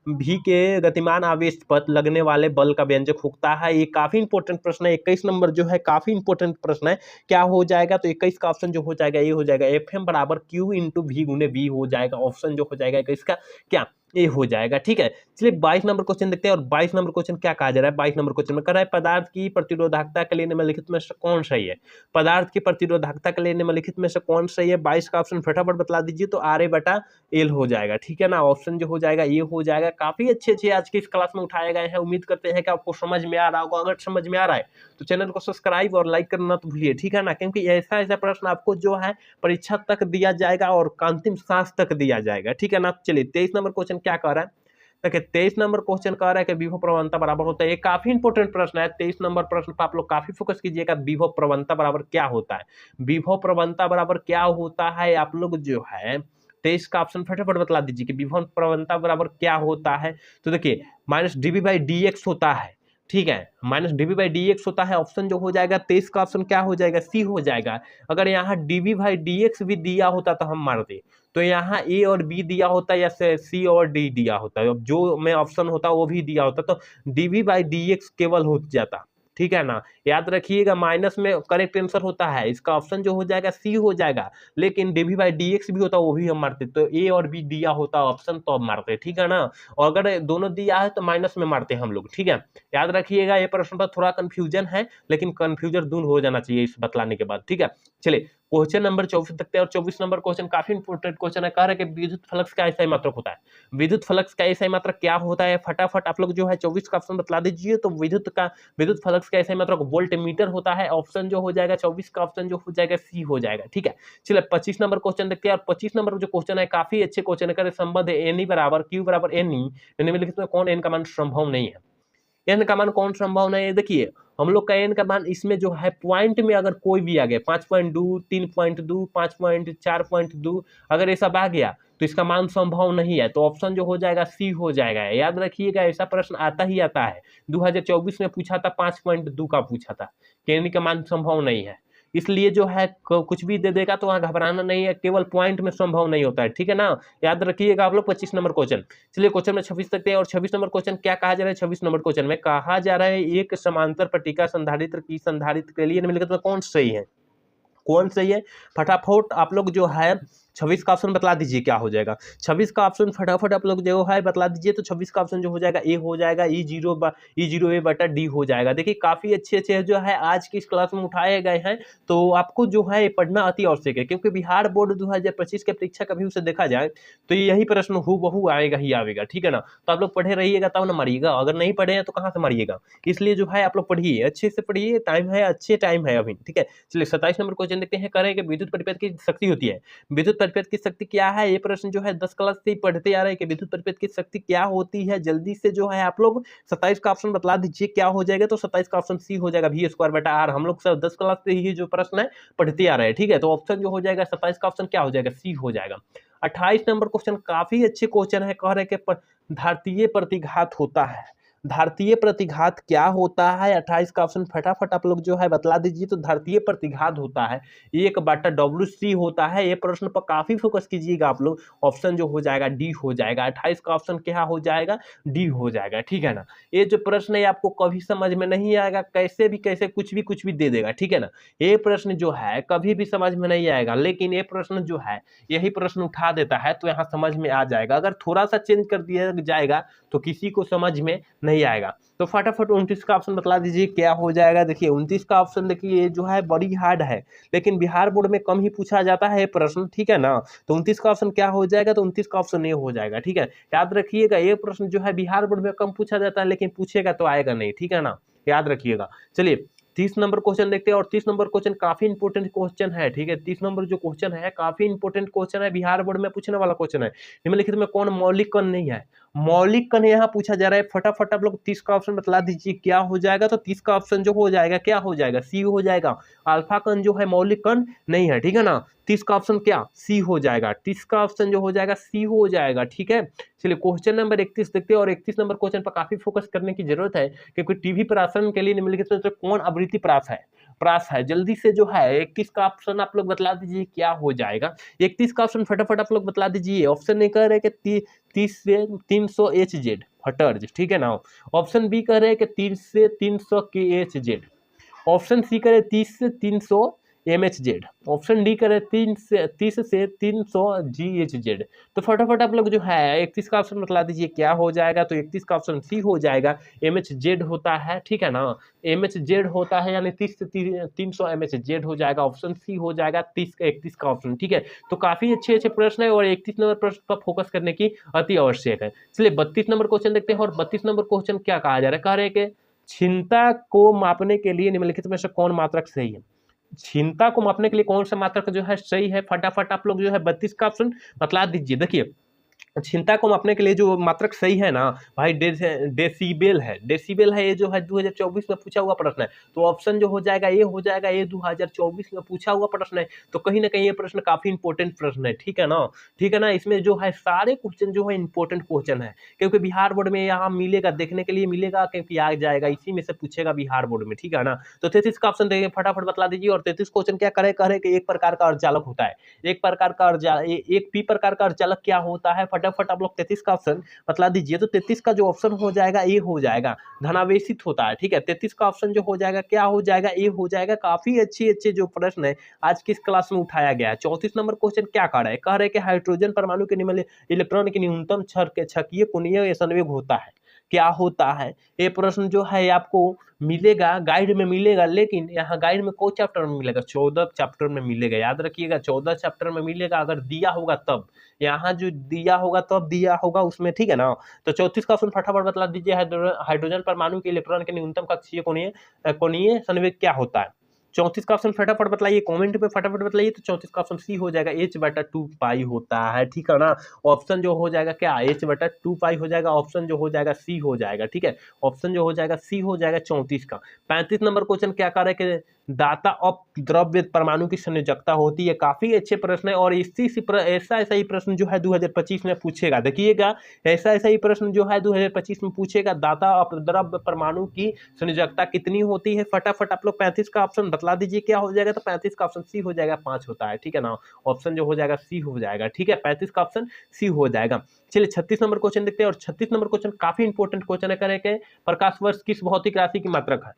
भी के गतिमान आवेश पर लगने वाले बल का व्यंजक होता है। ये काफी इंपॉर्टेंट प्रश्न है। 21 नंबर जो है काफी इंपॉर्टेंट प्रश्न है। क्या हो जाएगा, तो 21 का ऑप्शन जो हो जाएगा ये हो जाएगा, FM बराबर Q इंटू V गुने V हो जाएगा। ऑप्शन जो हो जाएगा 21 का क्या ए हो जाएगा। ठीक है, चलिए 22 नंबर क्वेश्चन देखते हैं। और 22 नंबर क्वेश्चन क्या कहा जा रहा है? 22 नंबर क्वेश्चन में कह रहा है पदार्थ की प्रतिरोधकता के लिए निम्नलिखित में से कौन सही है? पदार्थ की प्रतिरोधकता के लिए निम्नलिखित में से कौन सही है? 22 का ऑप्शन फटाफट बतला दीजिए। तो RA/L हो जाएगा। ठीक है ना, ऑप्शन जो हो जाएगा ये हो जाएगा। काफी अच्छे आज की इस क्लास में उठाए गए हैं। उम्मीद करते हैं कि आपको समझ में आ रहा होगा। अगर समझ में आ रहा है तो चैनल को सब्सक्राइब और लाइक करना तो भूलिए। ठीक है ना, क्योंकि ऐसा प्रश्न आपको जो है परीक्षा तक दिया जाएगा और अंतिम सांस तक दिया जाएगा। ठीक है ना, चलिए 23 नंबर क्वेश्चन क्या कह रहा है? देखिए 23 नंबर क्वेश्चन कह रहा है कि विभव प्रवणता बराबर होता है। ये काफी इंपॉर्टेंट प्रश्न है। 23 नंबर प्रश्न पर आप लोग काफी फोकस कीजिएगा। विभव प्रवणता बराबर क्या होता है? विभव प्रवणता बराबर क्या होता है? आप लोग जो है 23 का ऑप्शन फटाफट बतला दीजिए कि विभव प्रवणता बराबर क्या होता है। तो देखिए -dv/dx होता है। ठीक है, -dv/dx होता है। ऑप्शन जो हो जाएगा 23 का ऑप्शन क्या हो जाएगा? सी हो जाएगा। अगर यहाँ dv/dx भी दिया होता तो हम मारते, तो यहाँ ए और बी दिया होता या सी और डी दिया होता है। अब जो में ऑप्शन होता वो भी दिया होता तो dv/dx केवल हो जाता। ठीक है ना, याद रखिएगा माइनस में करेक्ट आंसर होता है। इसका ऑप्शन जो हो जाएगा सी हो जाएगा। लेकिन dv/dx भी होता वो भी हम मारते, तो ए और बी दिया होता ऑप्शन तो हम मारते। ठीक है ना, और अगर दोनों दिया है तो माइनस में मारते हम लोग। ठीक है, याद रखिएगा ये प्रश्न पर थोड़ा कंफ्यूजन है, लेकिन कंफ्यूजन दूर हो जाना चाहिए इस बतलाने के बाद। ठीक है, चलिए क्वेश्चन नंबर 24 देखते हैं। और 24 नंबर क्वेश्चन काफी इंपोर्टेंट क्वेश्चन है। कह रहे हैं कि विद्युत फ्लक्स का ऐसा मात्रक होता है। विद्युत फ्लक्स का ऐसा मात्रक क्या होता है? फटाफट आप लोग जो है 24 का ऑप्शन बतला दीजिए। तो विद्युत फ्लक्स का ऐसा मात्रक वोल्ट मीटर होता है। ऑप्शन जो हो जाएगा 24 का ऑप्शन जो हो जाएगा सी हो जाएगा। ठीक है, चलिए 25 नंबर क्वेश्चन देखते हैं। और 25 नंबर जो क्वेश्चन है काफी अच्छे क्वेश्चन है। संबंध एन बराबर क्यू बराबर एन निम्नलिखित में कौन एन का मान संभव नहीं है? एन का मान कौन संभव नहीं है? देखिए हम लोग का एन का मान इसमें जो है पॉइंट में अगर कोई भी आ गया 5.2, 3.2, 5.4.2 अगर ये सब आ गया तो इसका मान संभव नहीं है। तो ऑप्शन जो हो जाएगा सी हो जाएगा। याद रखिएगा ऐसा प्रश्न आता ही आता है। 2024 में पूछा था 5.2 का पूछा था कि एन का मान संभव नहीं है। इसलिए जो है कुछ भी दे देगा तो वहां घबराना नहीं है, केवल पॉइंट में संभव नहीं होता है। ठीक है ना, याद रखिएगा आप लोग 25 नंबर क्वेश्चन। चलिए क्वेश्चन में 26 तक है। और 26 नंबर क्वेश्चन क्या कहा जा रहा है? 26 नंबर क्वेश्चन में कहा जा रहा है एक समांतर पट्टिका संधारित्र की संधारित्र के लिए निम्नलिखित में कौन सही है? कौन सही है? फटाफट आप लोग जो है 26 का ऑप्शन बतला दीजिए क्या हो जाएगा। 26 का ऑप्शन फटाफट आप लोग जो है बतला दीजिए। तो 26 का ऑप्शन जो हो जाएगा ए हो जाएगा। E0A/D हो जाएगा। देखिए काफी अच्छे जो है आज की इस क्लास में उठाए गए हैं। तो आपको जो है पढ़ना अति आवश्यक है, क्योंकि बिहार बोर्ड 2025 के परीक्षा कभी उसे देखा जाए तो यही प्रश्न हूबहू आएगा ही आएगा। ठीक है ना, तो आप लोग पढ़े रहिएगा तब ना मारिएगा। अगर नहीं पढ़े हैं तो कहाँ से मारिएगा? इसलिए जो है आप लोग पढ़िए, अच्छे से पढ़िए। टाइम है, अच्छे टाइम है अभी। ठीक है, चलिए 27 नंबर क्वेश्चन देखते हैं। करें कि विद्युत परिपथ की शक्ति होती है। विद्युत परिपथ की शक्ति क्या है? ये प्रश्न जो है 10 क्लास से ही पढ़ते आ रहे हैं कि विद्युत परिपथ की शक्ति क्या होती है। जल्दी से जो है आप लोग 27 का ऑप्शन बतला दीजिए क्या हो जाएगा। तो 27 का ऑप्शन सी हो जाएगा, V²/R। हम लोग सब 10 क्लास से ही जो प्रश्न है पढ़ते आ रहे हैं। ठीक है, तो ऑप्शन जो हो जाएगा 27 का ऑप्शन क्या हो जाएगा? सी हो जाएगा। 28 नंबर क्वेश्चन काफी अच्छे क्वेश्चन है। कह रहे कि धारतीय प्रतिघात होता है। धारतीय प्रतिघात क्या होता है? 28 का ऑप्शन फटाफट आप लोग जो है बतला दीजिए। तो धारतीय प्रतिघात होता है 1/WC होता है। ये प्रश्न पर काफी फोकस कीजिएगा आप लोग। ऑप्शन जो हो जाएगा डी हो जाएगा। 28 का ऑप्शन क्या हो जाएगा? डी हो जाएगा। ठीक है ना, ये जो प्रश्न है आपको कभी समझ में नहीं आएगा, कैसे भी कैसे कुछ भी दे देगा। ठीक है ना, ये प्रश्न जो है कभी भी समझ में नहीं आएगा, लेकिन ये प्रश्न जो है यही प्रश्न उठा देता है तो यहाँ समझ में आ जाएगा। अगर थोड़ा सा चेंज कर दिया जाएगा तो किसी को समझ में नहीं आएगा। तो फटाफट 29 का ऑप्शन बतला दीजिए क्या हो जाएगा। देखिए 29 का ऑप्शन देखिए ये जो है बड़ी हार्ड है, लेकिन बिहार बोर्ड में कम ही पूछा जाता है प्रश्न। ठीक है ना, तो 29 का ऑप्शन क्या हो जाएगा? तो 29 का ऑप्शन ये हो जाएगा। ठीक है, याद रखिएगा ये प्रश्न जो है बिहार बोर्ड में कम पूछा जाता है, लेकिन पूछेगा तो आएगा नहीं। ठीक है ना, याद रखिएगा। चलिए 30 नंबर क्वेश्चन देखते हैं। और 30 नंबर क्वेश्चन काफी इंपोर्टेंट क्वेश्चन है। ठीक है, 30 नंबर जो क्वेश्चन है काफी इंपोर्टेंट क्वेश्चन है, बिहार बोर्ड में पूछने वाला क्वेश्चन है। निम्नलिखित में कौन मौलिक कण नहीं है? मौलिक कण यहाँ पूछा जा रहा है। फटाफट आप लोग 30 का ऑप्शन बतला दीजिए क्या हो जाएगा। तो 30 का ऑप्शन जो हो जाएगा क्या हो जाएगा? सी हो जाएगा। अल्फा कण जो है मौलिक कण नहीं है। ठीक है ना, 30 का ऑप्शन क्या? सी हो जाएगा। 30 का ऑप्शन जो हो जाएगा सी हो जाएगा। ठीक है, चलिए क्वेश्चन नंबर 31 देखते हैं। और 31 नंबर क्वेश्चन पर काफी फोकस करने की जरूरत है, क्योंकि टीवी प्रसारण के लिए निम्नलिखित में से कौन आवृत्ति प्राप्त है? जल्दी से जो है 31 का ऑप्शन आप लोग बतला दीजिए क्या हो जाएगा। 31 का ऑप्शन फटाफट आप लोग बतला दीजिए। ऑप्शन नहीं कह रहे कि 30 से 300 HZ हर्ट्ज। ठीक है ना, ऑप्शन बी कह रहे हैं कि 30 से 300 KHZ। ऑप्शन सी कह रहे 30 से 300 MHZ। ऑप्शन डी करें 30 से 300 GHZ। तो फटाफट आप लोग जो है 31 का ऑप्शन बतला दीजिए क्या हो जाएगा। तो 31 का ऑप्शन सी हो जाएगा, MHZ होता है, ठीक है ना। MHZ होता है यानी 30 से 300 MHZ हो जाएगा, ऑप्शन सी हो जाएगा 30 का 31 का ऑप्शन, ठीक है। तो काफी अच्छे अच्छे प्रश्न है और 31 नंबर प्रश्न पर फोकस करने की अति आवश्यक है। चलिए 32 नंबर क्वेश्चन देखते हैं। और 32 नंबर क्वेश्चन क्या कहा जा रहा है, कह रहे हैं कि क्षमता को मापने के लिए निम्नलिखित में से कौन मात्रक सही है। क्षमता को मापने के लिए कौन सा मात्रक जो है सही है, फटाफट आप लोग जो है 32 का ऑप्शन बतला दीजिए। देखिए क्षमता को मापने के लिए जो मात्रक सही है ना भाई, डेसिबल है। डेसिबल है, ये जो है 2024 में पूछा हुआ प्रश्न है। तो ऑप्शन जो हो जाएगा ये हो जाएगा, ये 2024 में पूछा हुआ प्रश्न है। तो कहीं ना कहीं ये प्रश्न काफी इंपॉर्टेंट प्रश्न है, ठीक है ना। ठीक है ना, इसमें जो है सारे क्वेश्चन जो है इंपॉर्टेंट क्वेश्चन है, क्योंकि बिहार बोर्ड में यहाँ मिलेगा, देखने के लिए मिलेगा, क्योंकि आ जाएगा इसी में से पूछेगा बिहार बोर्ड में, ठीक है ना। तो 33 का ऑप्शन देंगे, फटाफट बतला दीजिए। और 33 क्वेश्चन क्या करे, कह रहे कि एक प्रकार का अर्धचालक होता है, एक प्रकार का एक पी प्रकार का अर्धचालक क्या होता है, फटाफट आप लोग 33 का ऑप्शन बतला दीजिए। तो 33 का जो ऑप्शन हो जाएगा ये हो जाएगा, धनावेशित होता है, ठीक है। 33 का ऑप्शन जो हो जाएगा क्या हो जाएगा, ये हो जाएगा। काफी अच्छे अच्छे जो प्रश्न है आज की इस क्लास में उठाया गया है। 34 नंबर क्वेश्चन क्या कह रहा है, कह रहे कि हाइड्रोजन परमाणु के निम्न इलेक्ट्रॉन की न्यूनतम छकीय कोणीय संवेग होता है, क्या होता है। ये प्रश्न जो है आपको मिलेगा, गाइड में मिलेगा, लेकिन यहाँ गाइड में कौन चैप्टर में मिलेगा, 14 चैप्टर में मिलेगा, याद रखिएगा 14 चैप्टर में मिलेगा। अगर दिया होगा तब, यहाँ जो दिया होगा तब दिया होगा उसमें, ठीक है ना। तो 34 का ऑप्शन फटाफट बतला दीजिए, हाइड्रोजन परमाणु के इलेक्ट्रॉन के न्यूनतम कक्षीय कोणीय संवेग क्या होता है। 34 का ऑप्शन फटाफट बतलाइए, कमेंट पे फटाफट बतलाइए। तो 34 का ऑप्शन सी हो जाएगा, h/2 पाई होता है, ठीक है ना। ऑप्शन जो हो जाएगा क्या, h/2 पाई हो जाएगा, ऑप्शन जो हो जाएगा सी हो जाएगा, ठीक है। ऑप्शन जो हो जाएगा सी हो जाएगा 34 का। 35 नंबर क्वेश्चन क्या कर रहे हैं कि दाता ऑफ द्रव्य परमाणु की संयोजकता होती है, काफी अच्छे प्रश्न है। और ऐसा ऐसा ही प्रश्न जो है 2025 में पूछेगा, देखिएगा ऐसा ऐसा ही प्रश्न जो है 2025 में पूछेगा, दाता ऑफ द्रव्य परमाणु की संयोजकता कितनी होती है। फटाफट आप लोग 35 का ऑप्शन बतला दीजिए क्या हो जाएगा। तो 35 का ऑप्शन सी हो जाएगा, 5 होता है, ठीक है ना। ऑप्शन जो हो जाएगा सी हो जाएगा, ठीक है। 35 का ऑप्शन सी हो जाएगा। चलिए 36 नंबर क्वेश्चन देखते हैं। और 36 नंबर क्वेश्चन काफी इंपॉर्टेंट क्वेश्चन है, करें कि प्रकाश वर्ष किस भौतिक राशि की मात्रक है,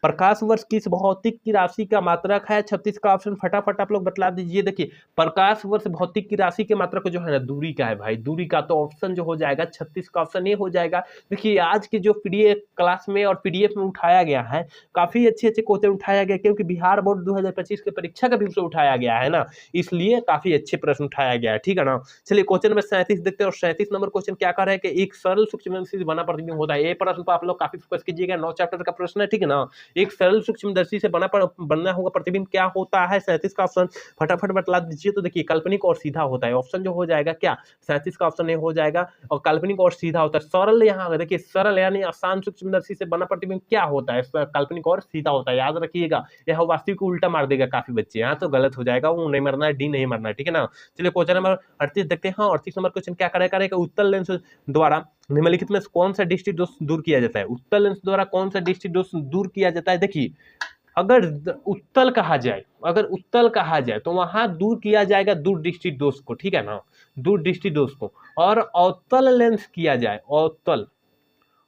प्रकाश वर्ष किस भौतिक की राशि का मात्रक है। 36 का ऑप्शन फटाफट आप लोग बतला दीजिए। देखिए प्रकाश वर्ष भौतिक की राशि के मात्रक जो है ना दूरी का है भाई, दूरी का। तो ऑप्शन जो हो जाएगा 36 का ऑप्शन ये हो जाएगा। देखिए आज की जो पीडीएफ क्लास में और पीडीएफ में उठाया गया है, काफी अच्छे अच्छे क्वेश्चन उठाया गया, क्योंकि बिहार बोर्ड 2025 के परीक्षा का भी उसे उठाया गया है ना, इसलिए काफी अच्छे प्रश्न उठाया गया है, ठीक है ना। चलिए क्वेश्चन नंबर 37 देखते हैं। और 37 नंबर क्वेश्चन क्या कर रहा है कि एक सरल सूक्ष्मदर्शी बना प्रतिबिंब होता है। ये प्रश्न पर आप लोग काफी फोकस कीजिएगा, 9 चैप्टर का प्रश्न है, ठीक है ना। एक सरल सूक्ष्मदर्शी से बनना होगा प्रतिबिंब क्या होता है। 37 का ऑप्शन फटाफट बतला दीजिए। तो देखिए काल्पनिक और सीधा होता है, ऑप्शन जो हो जाएगा क्या, 37 का ऑप्शन ये हो जाएगा। और काल्पनिक और सीधा होता है, सरल यहाँ देखिए सरल यानी आसान सूक्ष्मदर्शी से बना प्रतिबिंब क्या होता है, काल्पनिक और सीधा होता है, याद रखिएगा। यह वास्तविक को उल्टा मार देगा काफी बच्चे, यहाँ तो गलत हो जाएगा, वो नहीं मरना है, डी नहीं मरना है, ठीक है ना। चलिए क्वेश्चन नंबर 38 देखते हैं। 38 नंबर क्वेश्चन क्या करेगा, उत्तल लेंस द्वारा निम्नलिखित में कौन सा दृष्टि दोष दूर किया जाता है। उत्तल लेंस द्वारा कौन सा दृष्टि दोष दूर किया जाता है। देखिए अगर उत्तल कहा जाए, अगर उत्तल कहा जाए तो वहां दूर किया जाएगा दूरदृष्टि दोष को, ठीक है ना, दूरदृष्टि दोष को। और अवतल लेंस किया जाए,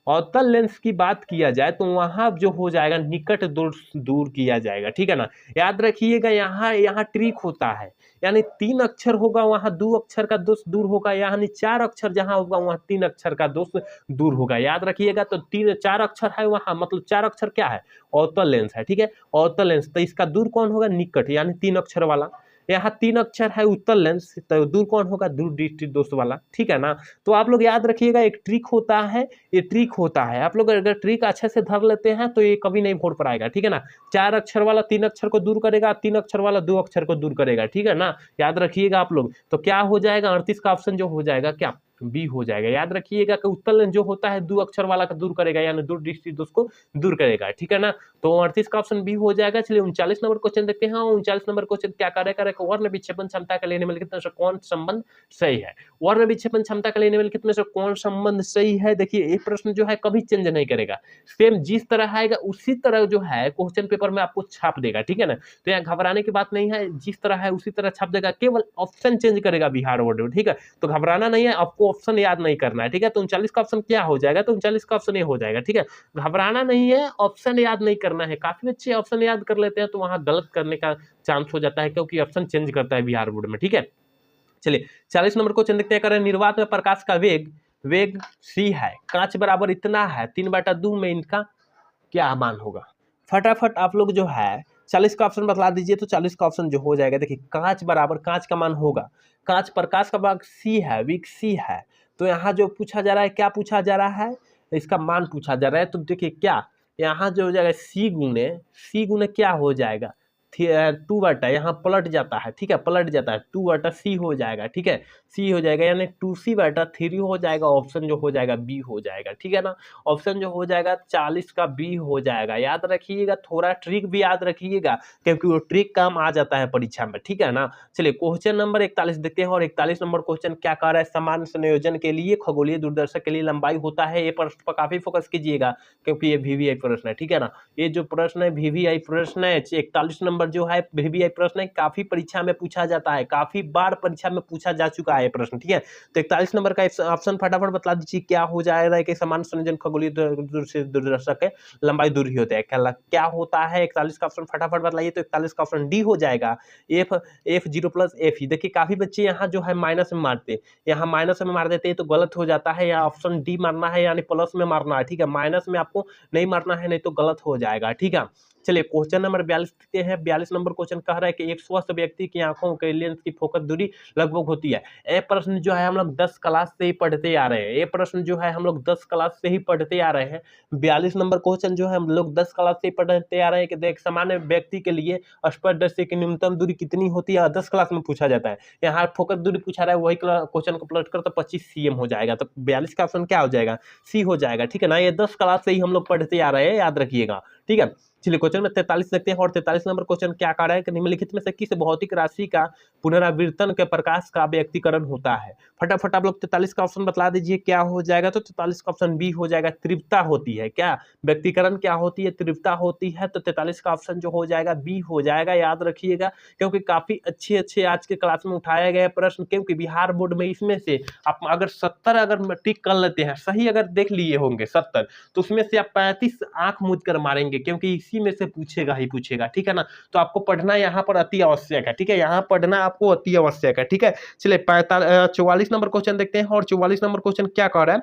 अवतल लेंस की बात किया जाए तो वहां जो हो जाएगा निकट दूर किया जाएगा, ठीक है ना। याद रखिएगा यहाँ ट्रिक होता है, यानी 3 अक्षर होगा वहां 2 अक्षर का दोष दूर होगा, यानी 4 अक्षर जहां होगा वहां 3 अक्षर का दोष दूर होगा, याद रखिएगा। तो 4 अक्षर है वहां, मतलब 4 अक्षर क्या है, अवतल लेंस है, ठीक है। अवतल लेंस, तो इसका दूर कौन होगा, निकट, यानी 3 अक्षर वाला। यहाँ 3 अक्षर है उत्तल लेंस, तो दूर कौन होगा, दूर दृष्टि दोष वाला, ठीक है ना। तो आप लोग याद रखिएगा एक ट्रिक होता है, ये ट्रिक होता है, आप लोग अगर ट्रिक अच्छे से धर लेते हैं तो ये कभी नहीं फोड़ पाएगा, ठीक है ना। 4 अक्षर वाला 3 अक्षर को दूर करेगा, 3 अक्षर वाला 2 अक्षर को दूर करेगा, ठीक है ना, याद रखिएगा आप लोग। तो क्या हो जाएगा, 38 का ऑप्शन जो हो जाएगा क्या, बी हो जाएगा। याद रखिएगा कि उत्तल लेंस जो होता है 2 अक्षर वाला का दूर करेगा, यानी दूर दृष्टि दोष को दूर करेगा, ठीक है ना। तो 38 का ऑप्शन बी हो जाएगा। चलिए 39 नंबर क्वेश्चन देखते हैं। 39 नंबर क्वेश्चन क्या करेगा, वर्ण विक्षेपण क्षमता के लिए निम्नलिखित में से कौन संबंध सही है। वर्ण विक्षेपण क्षमता के लिए निम्नलिखित में से कौन संबंध सही है। देखिए ये प्रश्न जो है कभी चेंज नहीं करेगा, सेम जिस तरह आएगा उसी तरह जो है क्वेश्चन पेपर में आपको छाप देगा, ठीक है ना। तो यहाँ घबराने की बात नहीं है, जिस तरह है उसी तरह छाप देगा, केवल ऑप्शन चेंज करेगा बिहार बोर्ड, ठीक है। तो घबराना नहीं है, आपको ऑप्शन याद नहीं करना है, ठीक है। तो 39 का ऑप्शन क्या हो जाएगा, तो 39 का ऑप्शन ये हो जाएगा, ठीक है। घबराना नहीं है, ऑप्शन याद नहीं करना है। काफी बच्चे ऑप्शन याद कर लेते हैं तो वहां गलत करने का चांस हो जाता है, क्योंकि ऑप्शन चेंज करता है बिहार बोर्ड में, ठीक है। चलिए 40 नंबर क्वेश्चन देखते हैं। निर्वात में प्रकाश का वेग c है, कांच बराबर इतना है, 3/2 में इनका क्या मान होगा। फटाफट आप लोग जो है 40 का ऑप्शन बतला दीजिए। तो 40 का ऑप्शन जो हो जाएगा, देखिए कांच बराबर, कांच का मान होगा, कांच प्रकाश का भाग c है, वेग c है। तो यहाँ जो पूछा जा रहा है, क्या पूछा जा रहा है, इसका मान पूछा जा रहा है। तो देखिए क्या यहाँ जो हो जाएगा c गुने क्या हो जाएगा, 2 यहाँ पलट जाता है, ठीक है, पलट जाता है, 2/c हो जाएगा, ठीक है, c हो जाएगा, यानी 2c/3 हो जाएगा। ऑप्शन जो हो जाएगा बी हो जाएगा, ठीक है ना। ऑप्शन जो हो जाएगा 40 का बी हो जाएगा। याद रखिएगा, थोड़ा ट्रिक भी याद रखिएगा, क्योंकि वो ट्रिक काम आ जाता है परीक्षा में, ठीक है ना। चलिए क्वेश्चन नंबर 41 देखते हैं। और 41 नंबर क्वेश्चन क्या कह रहा है, समान संयोजन के लिए खगोलीय दूरदर्शक के लिए लंबाई होता है। ये प्रश्न पर काफी फोकस कीजिएगा, क्योंकि ये VVI प्रश्न है, ठीक है ना। ये जो प्रश्न है VVI प्रश्न है, 41 नंबर जो है VVI प्रश्न है, काफी परीक्षा में पूछा जाता है, काफी बार परीक्षा में पूछा जा चुका है प्रश्न, ठीक है। तो 41 नंबर का ऑप्शन फटाफट बता दीजिए, क्या हो जाएगा कि समान संयोजन खगोलीय दूरदर्शक है, लंबाई दूरी होता है, क्या होता है 41 का ऑप्शन फटाफट बताइए। तो 41 का ऑप्शन डी हो जाएगा, f0 + f। देखिए काफी बच्चे यहाँ जो है माइनस में मारते, यहाँ माइनस में मार देते हैं तो गलत हो जाता है। यहाँ ऑप्शन डी मारना है, यानी प्लस में मारना है, ठीक है, माइनस में आपको नहीं मारना है, नहीं तो गलत हो जाएगा, ठीक है। चलिए क्वेश्चन नंबर 42 देखते हैं। 42 नंबर क्वेश्चन कह रहा है कि एक स्वस्थ व्यक्ति की आंखों के लेंस की फोकस दूरी लगभग होती है। ये प्रश्न जो है हम लोग 10 क्लास से ही पढ़ते आ रहे हैं, ये प्रश्न जो है हम लोग 10 क्लास से ही पढ़ते आ रहे हैं। 42 नंबर क्वेश्चन जो है हम लोग 10 क्लास से ही पढ़ते आ रहे हैं कि देख सामान्य व्यक्ति के लिए स्पर्शदर्शी की न्यूनतम दूरी कितनी होती है, 10 क्लास में पूछा जाता है। यहाँ फोकस दूरी पूछा रहा है, वही क्वेश्चन को पलट कर तो 25 cm हो जाएगा। तो 42 का ऑप्शन क्या हो जाएगा, सी हो जाएगा, ठीक है ना। ये 10 क्लास से ही हम लोग पढ़ते आ रहे हैं, याद रखिएगा, ठीक है। चलिए क्वेश्चन में 43 देखते हैं। और 43 नंबर क्वेश्चन क्या कह रहा है कि निम्नलिखित में से किस भौतिक राशि का पुनरावर्तन के प्रकाश का व्यक्तीकरण होता है। फटाफट आप लोग 43 का ऑप्शन बता दीजिए, क्या हो जाएगा। तो 43 का ऑप्शन बी हो जाएगा, तीव्रता होती है। क्या व्यक्तीकरण क्या होती है, तीव्रता होती है। तो 43 का ऑप्शन जो हो जाएगा बी हो जाएगा, याद रखिएगा, क्योंकि काफी अच्छे आज के क्लास में उठाया गया प्रश्न, क्योंकि बिहार बोर्ड में इसमें से आप अगर 70 अगर टिक कर लेते हैं, सही अगर देख लिए होंगे 70, तो उसमें से आप 35 आंख मूंद कर मारेंगे, क्योंकि इसी में से पूछेगा ही पूछेगा, ठीक है ना। तो आपको पढ़ना यहाँ पर अति आवश्यक है, ठीक है, यहाँ पढ़ना आपको अति आवश्यक है, ठीक है। चलिए 44 नंबर क्वेश्चन देखते हैं। और 44 नंबर क्वेश्चन क्या कह रहा है,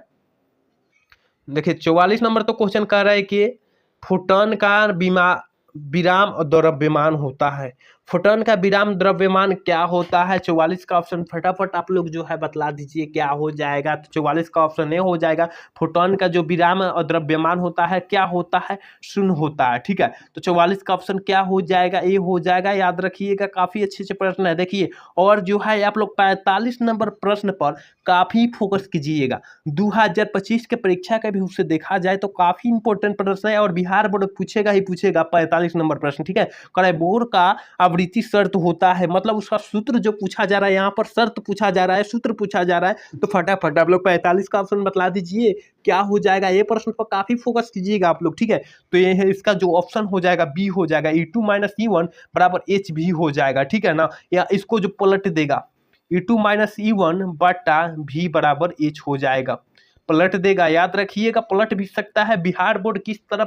देखिए 44 नंबर तो क्वेश्चन कह रहा है कि फोटॉन का विराम द्रव्यमान होता है। फोटॉन का विराम द्रव्यमान क्या होता है। 44 का ऑप्शन फटाफट आप लोग जो है बतला दीजिए, क्या हो जाएगा। तो 44 का ऑप्शन ए हो जाएगा, फोटॉन का जो विराम और द्रव्यमान होता है क्या होता है, 0 होता है, ठीक है। तो 44 का ऑप्शन क्या हो जाएगा, ए हो जाएगा, याद रखिएगा। काफी अच्छे प्रश्न है, देखिए। और जो है आप लोग 45 नंबर प्रश्न पर काफी फोकस कीजिएगा। 2025 के परीक्षा का भी उससे देखा जाए तो काफी इंपॉर्टेंट प्रश्न है, और बिहार बोर्ड पूछेगा ही पूछेगा 45 नंबर प्रश्न, ठीक है। बोर्ड का आवृत्ति शर्त होता है, मतलब उसका सूत्र जो पूछा जा रहा है, यहाँ पर शर्त पूछा जा रहा है, सूत्र पूछा जा रहा है। तो फटाफट आप लोग 45 का ऑप्शन बतला दीजिए, क्या हो जाएगा। ये प्रश्न पर काफी फोकस कीजिएगा आप लोग, ठीक है। तो ये है इसका जो ऑप्शन हो जाएगा बी हो जाएगा, E2 - E1 = H भी हो जाएगा, ठीक है ना। या इसको जो पलट देगा, E2 - E1 बटा V = H हो जाएगा, पलट देगा, याद रखिएगा, पलट भी सकता है। बिहार बोर्ड किस तरह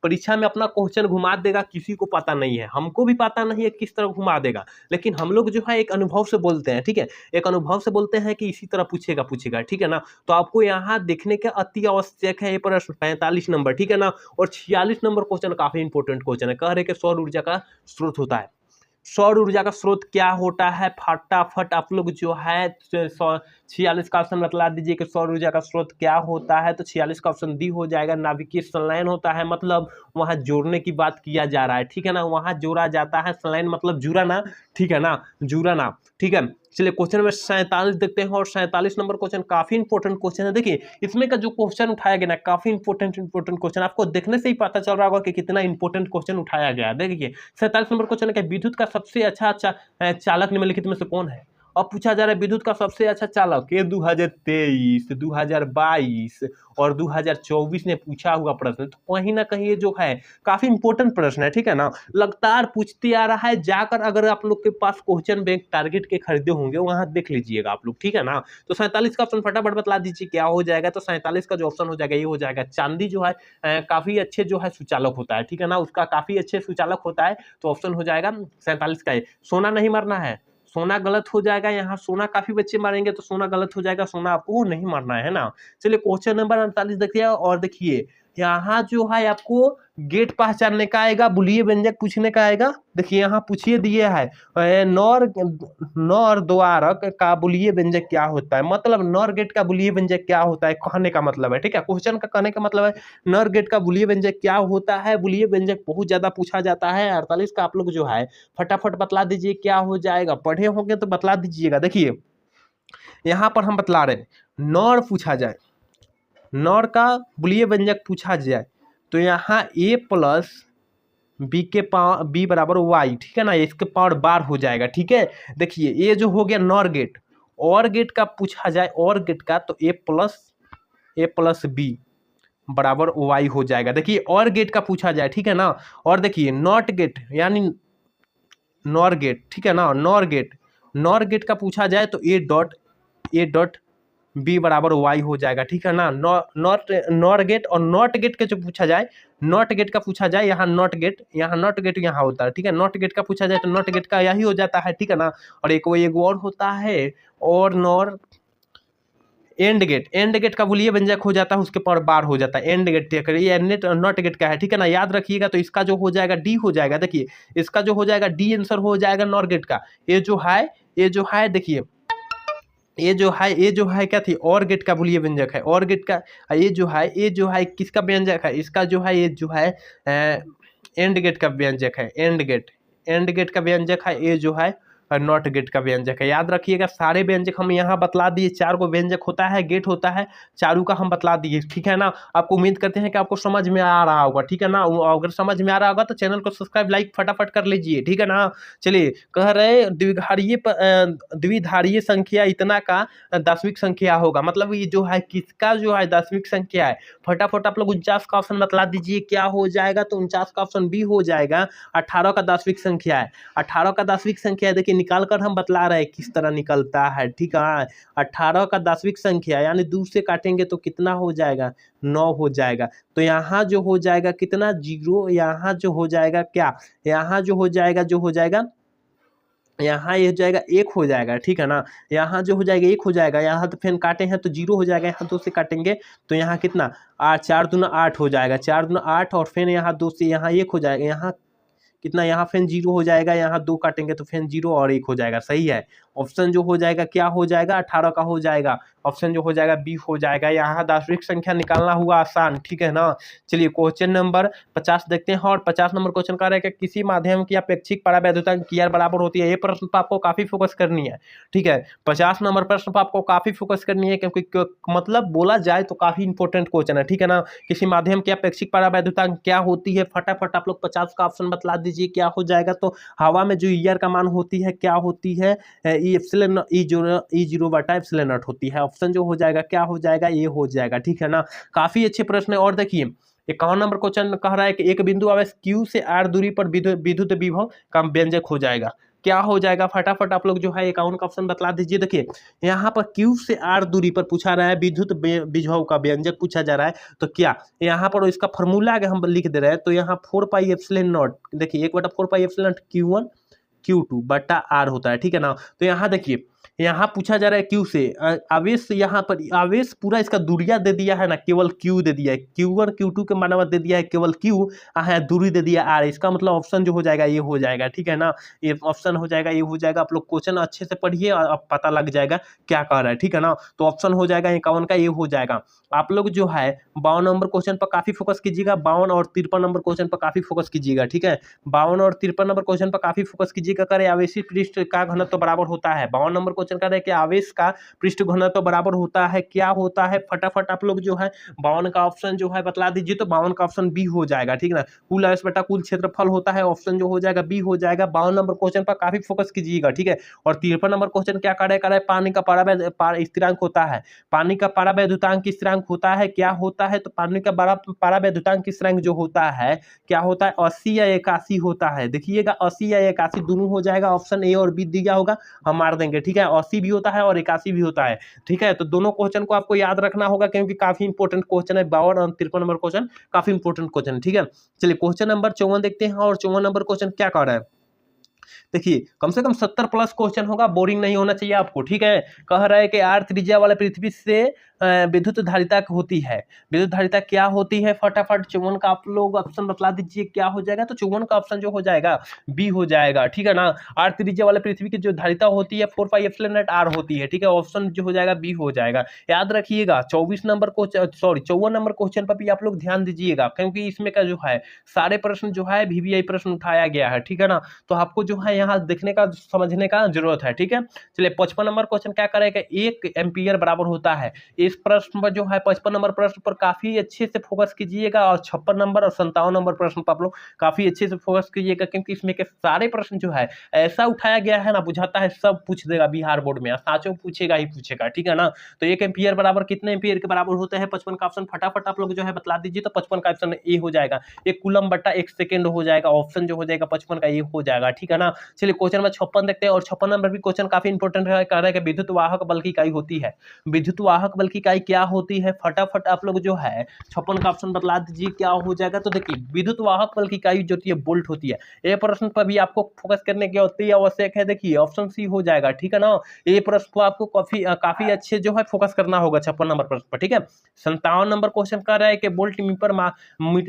परीक्षा में अपना क्वेश्चन घुमा देगा किसी को पता नहीं है, हमको भी पता नहीं है किस तरह घुमा देगा, लेकिन हम लोग जो है एक अनुभव से बोलते हैं, ठीक है, एक अनुभव से बोलते हैं कि इसी तरह पूछेगा, ठीक है ना। तो आपको यहाँ देखने का अति आवश्यक है ये प्रश्न 45 नंबर, ठीक है ना। और 46 नंबर क्वेश्चन काफी इंपॉर्टेंट क्वेश्चन है, कह रहे कि सौर ऊर्जा का स्रोत होता है। सौर ऊर्जा का स्रोत क्या होता है, फटाफट आप लोग जो है 46 का ऑप्शन बतला दीजिए कि सौर ऊर्जा का स्रोत क्या होता है। तो 46 का ऑप्शन डी हो जाएगा, नाभिकीय संलयन होता है, मतलब वहां जोड़ने की बात किया जा रहा है, ठीक है ना, वहां जोड़ा जाता है। संलयन मतलब जुड़ना, ठीक है ना, जुड़ना, ठीक है। चलिए क्वेश्चन नंबर 47 देखते हैं। और 47 नंबर क्वेश्चन काफी इंपॉर्टेंट क्वेश्चन है, देखिए इसमें का जो क्वेश्चन उठाया गया ना, काफी इंपॉर्टेंट क्वेश्चन, आपको देखने से ही पता चल रहा होगा कि कितना इंपॉर्टेंट क्वेश्चन उठाया गया है। देखिए 47 नंबर क्वेश्चन है, विद्युत का सबसे अच्छा चालक निम्नलिखित में से कौन है। अब पूछा जा रहा है विद्युत का सबसे अच्छा चालक, ये 2023, 2022 और 2024 में पूछा हुआ प्रश्न। तो कहीं ना कहीं ये जो है काफी इंपॉर्टेंट प्रश्न है, ठीक है ना, लगातार पूछते आ रहा है। जाकर अगर आप लोग के पास क्वेश्चन बैंक टारगेट के खरीदे होंगे वहां देख लीजिएगा आप लोग, ठीक है ना। तो 47 का ऑप्शन फटाफट बतला दीजिए क्या हो जाएगा। तो 47 का जो ऑप्शन हो जाएगा ये हो जाएगा, चांदी जो है काफी अच्छे जो है सुचालक होता है, ठीक है ना, उसका काफी अच्छे सुचालक होता है। तो ऑप्शन हो जाएगा 47 का। सोना नहीं मरना है, सोना गलत हो जाएगा। यहाँ सोना काफी बच्चे मारेंगे तो सोना गलत हो जाएगा, सोना आपको नहीं मारना है ना। चलिए क्वेश्चन नंबर 48 देखिए, और देखिए यहाँ जो है आपको गेट पहचानने का आएगा, बुलिये व्यंजक पूछने का आएगा। देखिए यहाँ पूछिए दिए है नौर द्वारक का बुलिये व्यंजक क्या होता है, मतलब नॉर गेट का बुलिये व्यंजक क्या होता है कहने का मतलब है, ठीक है। क्वेश्चन का कहने का मतलब है नॉर गेट का बुलिये व्यंजक क्या होता है। बुलिये व्यंजक बहुत ज्यादा पूछा जाता है। 48 का आप लोग जो है फटाफट बतला दीजिए क्या हो जाएगा। पढ़े होंगे तो बतला दीजिएगा। देखिए यहाँ पर हम बतला रहे नॉर पूछा जाए, नॉर का बुलिये व्यंजक पूछा जाए तो यहाँ a प्लस बी के पावर बी बराबर वाई, ठीक है ना, इसके पावर बार हो जाएगा, ठीक है। देखिए ये जो हो गया नॉर गेट, और गेट का पूछा जाए और गेट का तो a प्लस बी बराबर वाई हो जाएगा। देखिए और गेट का पूछा जाए, ठीक है ना। और देखिए नॉट गेट यानी नॉर गेट, ठीक है ना, नॉर गेट का पूछा जाए तो ए डॉट बी बराबर वाई हो जाएगा, ठीक है ना। नॉर गेट और नॉट गेट के जो पूछा जाए, नॉट गेट का पूछा जाए, यहाँ नॉट गेट यहाँ होता है, ठीक है। नॉट गेट का पूछा जाए तो नॉट गेट का यही हो जाता है, ठीक है ना। और एक और होता है और नॉर एंड गेट का बुलिये व्यंजक हो जाता है, उसके पर बार हो जाता है एंड गेट। ये नॉट गेट का है, ठीक है ना, याद रखिएगा। तो इसका जो हो जाएगा डी हो जाएगा। देखिए इसका जो हो जाएगा डी आंसर हो जाएगा नॉर गेट का। ये जो है देखिए ये जो है क्या थी, और गेट का बुलिये व्यंजक है, और गेट का। ये जो है किसका व्यंजक है, इसका जो है ये जो है एंड गेट का व्यंजक है, एंड गेट का व्यंजक है, ये जो है नॉट गेट का व्यंजक है। याद रखिएगा सारे व्यंजक हम यहाँ बतला दिए। 4 को व्यंजक होता है, गेट होता है, चारों का हम बतला दिए, ठीक है ना। आपको उम्मीद करते हैं कि आपको समझ में आ रहा होगा, ठीक है ना। अगर समझ में आ रहा होगा तो चैनल को सब्सक्राइब लाइक फटाफट कर लीजिए, ठीक है ना। चलिए कह रहे द्विधारीय संख्या इतना का दशमिक संख्या होगा, मतलब ये जो है किसका जो है दशमिक संख्या है। फटाफट आप लोग 49 का ऑप्शन बतला दीजिए क्या हो जाएगा। तो 49 का ऑप्शन बी हो जाएगा, 18 का दशमिक संख्या है। 18 का दशमिक संख्या है, देखिए निकाल कर हम बतला रहे हैं किस तरह निकलता है, ठीक है। 18 का दशमिक संख्या यानी 2 से काटेंगे तो कितना हो जाएगा, 9 हो जाएगा। तो यहाँ जो हो जाएगा कितना, 0। यहाँ जो हो जाएगा क्या, यहाँ जो हो जाएगा यहाँ ये हो जाएगा 1 हो जाएगा, ठीक है ना। यहाँ जो हो जाएगा 1 हो जाएगा, यहाँ तो फिर काटे हैं तो 0 हो जाएगा, यहाँ 2 से काटेंगे तो यहाँ कितना 8, 4 दूना 8 हो जाएगा, 4 दूना 8 और फिर यहाँ 2 से यहाँ 1 हो जाएगा, यहाँ कितना, यहाँ फिर 0 हो जाएगा, यहाँ 2 काटेंगे तो फिर 0 और 1 हो जाएगा, सही है। ऑप्शन जो हो जाएगा क्या हो जाएगा, 18 का हो जाएगा। ऑप्शन जो हो जाएगा बी हो जाएगा। यहाँ दशमिक संख्या निकालना हुआ आसान, ठीक है ना। चलिए क्वेश्चन नंबर 50 देखते हैं। और 50 नंबर क्वेश्चन कह रहा है कि किसी माध्यम की अपेक्षिक परावैद्युता की बराबर होती है। ये प्रश्न पर आपको काफी फोकस करनी है, ठीक है। 50 नंबर प्रश्न पर आपको काफी फोकस करनी है, क्योंकि मतलब बोला जाए तो काफी इंपॉर्टेंट क्वेश्चन है, ठीक है ना। किसी माध्यम की अपेक्षिक परावैद्युता क्या होती है, फटाफट आप लोग 50 का ऑप्शन बतला दीजिए क्या हो जाएगा। तो हवा में जो ईयर का मान होती है क्या होती है, E0 बटा एप्सिलॉन नॉट होती है। ऑप्शन जो हो जाएगा क्या हो जाएगा, ये हो जाएगा, ठीक है ना। काफी अच्छे प्रश्न है। और देखिए 51 नंबर क्वेश्चन कह रहा है कि एक बिंदु आवेश Q से R दूरी पर विद्युत विभव का व्यंजक हो जाएगा, क्या हो जाएगा। फटाफट आप लोग जो है 51 का ऑप्शन बतला दीजिए। देखिए यहाँ पर Q से R दूरी पर पूछा रहा है विद्युत विभव का व्यंजक पूछा जा रहा है। तो क्या यहाँ पर इसका फॉर्मूला अगर हम लिख दे रहे हैं तो यहाँ 4 पाई एप्सिलॉन नॉट, देखिए 1/4 पाई एप्सिलॉन Q1 Q2 बटा R होता है, ठीक है ना। तो यहाँ देखिए यहाँ पूछा जा रहा है Q से आवेश, यहाँ पर आवेश पूरा इसका दूरिया दे दिया है ना, केवल Q दे दिया है, Q1 Q2 के मानव दे दिया है केवल Q है, दूरी दे दिया R। इसका मतलब ऑप्शन जो हो जाएगा ये हो जाएगा, ठीक है ना। ये ऑप्शन हो जाएगा, ये हो जाएगा। आप लोग क्वेश्चन अच्छे से पढ़िए और अब पता लग जाएगा क्या कह रहा है, ठीक है ना। तो ऑप्शन हो जाएगा 51 का, ये हो जाएगा। आप लोग जो है 52 नंबर क्वेश्चन पर काफी फोकस कीजिएगा, 52 और 53 नंबर क्वेश्चन पर काफी फोकस कीजिएगा, ठीक है। 52 और 53 नंबर क्वेश्चन पर काफी फोकस कीजिएगा। करे आवेशी पृष्ठ का घनत्व बराबर होता है। 52 नंबर नंबर क्वेश्चन कर रहे हैं कि आवेश का पृष्ठ घनत्व बराबर होता है, क्या होता है, फटाफट आप लोग जो है 52 का ऑप्शन जो है बतला दीजिए। तो 52 का ऑप्शन बी हो जाएगा, ठीक है ना। कुल आयस बटा कुल क्षेत्रफल होता है, ऑप्शन जो हो जाएगा बी हो जाएगा। 52 नंबर क्वेश्चन पर काफी फोकस कीजिएगा, ठीक है। और 53 नंबर क्वेश्चन क्या कर रहा है, पानी का पारा स्थिरांक होता है, पानी का पारा वैद्युतांक स्थिरांक होता है, क्या होता है, तो पानी का पारा वैद्युतांक स्थिरांक जो होता है क्या होता है, 80 या 81 होता है। देखिएगा 80 या 81 दोनों हो जाएगा, ऑप्शन ए और बी दिया होगा, हम मार देंगे, ठीक है। 80 भी होता है और 81 भी होता है, ठीक है। तो दोनों क्वेश्चन को आपको याद रखना होगा क्योंकि काफी इंपॉर्टेंट क्वेश्चन है। 52 और 53 नंबर क्वेश्चन काफी इंपॉर्टेंट क्वेश्चन है, ठीक है। चलिए क्वेश्चन नंबर 54 देखते हैं। और 54 नंबर क्वेश्चन क्या कर रहा है, देखिए कम से कम 70 प्लस क्वेश्चन होगा, बोरिंग नहीं होना चाहिए आपको, ठीक है। कह रहा है कि आर त्रिज्या वाले पृथ्वी से विद्युत धारिता होती है, विद्युत धारिता क्या होती है, फटाफट 54 का आप लोग ऑप्शन बतला दीजिए क्या हो जाएगा। तो 54 का ऑप्शन जो हो जाएगा बी हो जाएगा, ठीक है ना। आर त्रिज्या वाले पृथ्वी की जो धारिता होती है 4 पाई एप्सिलॉन नॉट आर होती है, ठीक है। ऑप्शन जो हो जाएगा बी हो जाएगा। याद रखिएगा 24 नंबर को सॉरी 54 नंबर क्वेश्चन पर भी आप लोग ध्यान दीजिएगा क्योंकि इसमें का जो है सारे प्रश्न जो है वीवीआई प्रश्न उठाया गया है, ठीक है ना। तो आपको जो है यहाँ देखने का समझने का जरूरत है, ठीक है। चलिए 55 नंबर क्वेश्चन क्या करेगा, 1 एम्पियर बराबर होता है। इस प्रश्न पर जो है 55 नंबर प्रश्न पर काफी अच्छे से फोकस कीजिएगा और 56 नंबर और 57 नंबर प्रश्न पर आप लोग काफी अच्छे से फोकस कीजिएगा क्योंकि इसमें के सारे प्रश्न जो है ऐसा उठाया गया है ना, बुझाता है सब पूछ देगा बिहार बोर्ड में, साचो पूछेगा ही पूछेगा, ठीक है ना। तो 1 एम्पियर बराबर कितने एम्पियर के बराबर होते हैं, 55 का ऑप्शन फटाफट आप लोग जो है बतला दीजिए। तो 55 का ऑप्शन ए हो जाएगा, 1 कूलम बट्टा 1 सेकेंड हो जाएगा, ऑप्शन जो हो जाएगा 55 का ए हो जाएगा, ठीक है ना। चलिए क्वेश्चन नंबर 56 देखते हैं। और 56 नंबर भी क्वेश्चन काफी इंपॉर्टेंट है, कह रहा है कि विद्युत वाहक बल की इकाई होती है, विद्युत वाहक बल की इकाई क्या होती है, फटाफट आप लोग जो है 56 का ऑप्शन बतला दीजिए क्या हो जाएगा। तो देखिए विद्युत वाहक बल की इकाई जो होती है वोल्ट होती है। ये प्रश्न पर भी आपको फोकस करने की अति आवश्यक है, देखिए ऑप्शन सी हो जाएगा, ठीक है ना। ये प्रश्न को आपको काफी अच्छे जो है फोकस करना होगा 56 नंबर प्रश्न पर, ठीक है। 57 नंबर क्वेश्चन कर रहा है कि वोल्ट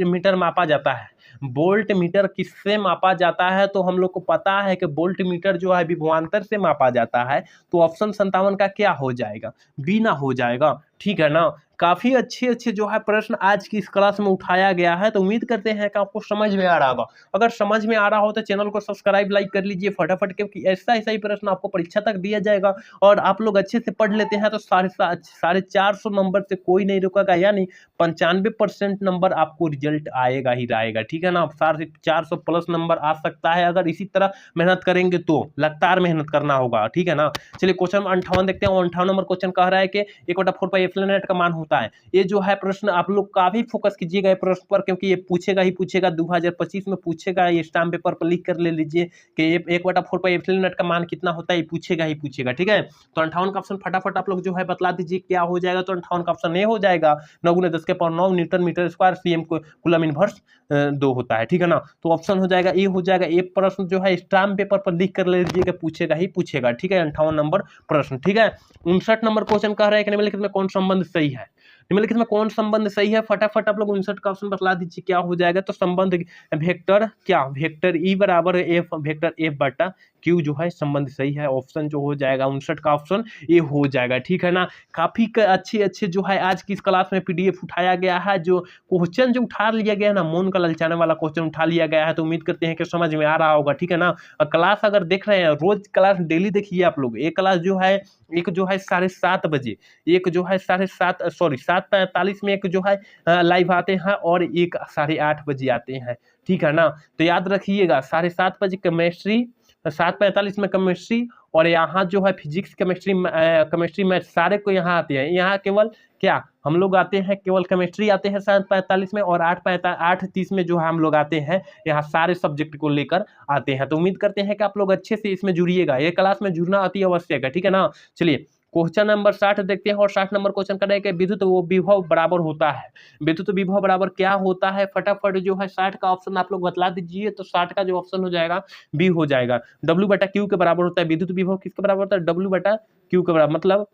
मीटर मापा जाता है, वोल्ट मीटर किससे मापा जाता है, तो हम लोग को पता है कि वोल्ट मीटर जो है विभवांतर से मापा जाता है। तो ऑप्शन 57 का क्या हो जाएगा, बी ना हो जाएगा, ठीक है ना। काफी अच्छे जो है प्रश्न आज की इस क्लास में उठाया गया है, तो उम्मीद करते हैं कि आपको समझ में आ रहा होगा। अगर समझ में आ रहा हो तो चैनल को सब्सक्राइब लाइक कर लीजिए फटाफट, क्योंकि ऐसा ही प्रश्न आपको परीक्षा तक दिया जाएगा और आप लोग अच्छे से पढ़ लेते हैं तो 450 नंबर से कोई नहीं रुकेगा, यानी 95% नंबर आपको रिजल्ट आएगा ही आएगा, ठीक है ना। 450 प्लस नंबर आ सकता है अगर इसी तरह मेहनत करेंगे, तो लगातार मेहनत करना होगा, ठीक है ना। चलिए क्वेश्चन 58 देखते हैं। 58 नंबर क्वेश्चन कह रहा है कि 1/4 पाई एप्सिलॉन नॉट का मान होता है। ये जो है प्रश्न आप लोग काफी फोकस कीजिएगा ये प्रश्न पर, क्योंकि ये पूछेगा ही पूछेगा, 2025 में पूछेगा, ये स्टाम्प पेपर पर लिख कर ले लीजिए कि 1/4 पाई एप्सिलॉन नॉट का मान कितना होता है, ये पूछेगा ही पूछेगा, ठीक है। तो 58 का ऑप्शन फटाफट आप लोग जो है बतला दीजिए क्या हो जाएगा। तो 58 का ऑप्शन ए हो जाएगा, 9×10⁹ newton metre square CM coulomb inverse 2 होता है, ठीक है ना। तो ऑप्शन हो जाएगा ए हो जाएगा। ये प्रश्न जो है स्टाम्प पेपर पर लिख कर ले लीजिएगा, पूछेगा ही पूछेगा, ठीक है। 58 नंबर प्रश्न, ठीक है। 59 नंबर क्वेश्चन कह रहा है कि निम्नलिखित में कौन संबंध सही है, निम्नलिखित में कौन संबंध सही है, फटाफट आप लोग 59 का ऑप्शन बतला दीजिए क्या हो जाएगा। तो संबंध वेक्टर क्या, वेक्टर ई बराबर एफ वेक्टर एफ बटा क्यू जो है संबंध सही है, ऑप्शन जो हो जाएगा 59 का ऑप्शन ये हो जाएगा, ठीक है ना। काफी अच्छे जो है आज की इस क्लास में पीडीएफ उठाया गया है, जो क्वेश्चन जो उठा लिया गया है ना, मन का ललचाने वाला क्वेश्चन उठा लिया गया है, तो उम्मीद करते हैं कि समझ में आ रहा होगा, ठीक है ना। क्लास अगर देख रहे हैं, रोज क्लास डेली देखिए आप लोग। एक क्लास जो है, एक जो है 7:30 बजे, एक जो है 7:45 में एक जो है लाइव आते हैं और एक 8:30 बजे आते हैं, ठीक है ना। तो याद रखिएगा 7:30 बजे केमिस्ट्री, 7:45 में केमिस्ट्री, और यहाँ जो है फिजिक्स केमिस्ट्री मैथ सारे को यहाँ आते हैं। यहाँ केवल क्या हम लोग आते हैं, केवल केमिस्ट्री आते हैं 7:45 में, और 8:30 में जो है हम लोग आते हैं, यहाँ सारे सब्जेक्ट को लेकर आते हैं। तो उम्मीद करते हैं कि आप लोग अच्छे से इसमें जुड़िएगा, ये क्लास में जुड़ना अति आवश्यक है, ठीक है ना। चलिए क्वेश्चन नंबर 60 देखते हैं। और 60 नंबर क्वेश्चन कर रहे हैं कि विद्युत विभव बराबर होता है, विद्युत विभव बराबर क्या होता है, फटाफट जो है 60 का ऑप्शन आप लोग बतला दीजिए। तो 60 का जो ऑप्शन हो जाएगा बी हो जाएगा, W/Q के बराबर होता है। विद्युत विभव किसके बराबर होता है, W/Q के बराबर, मतलब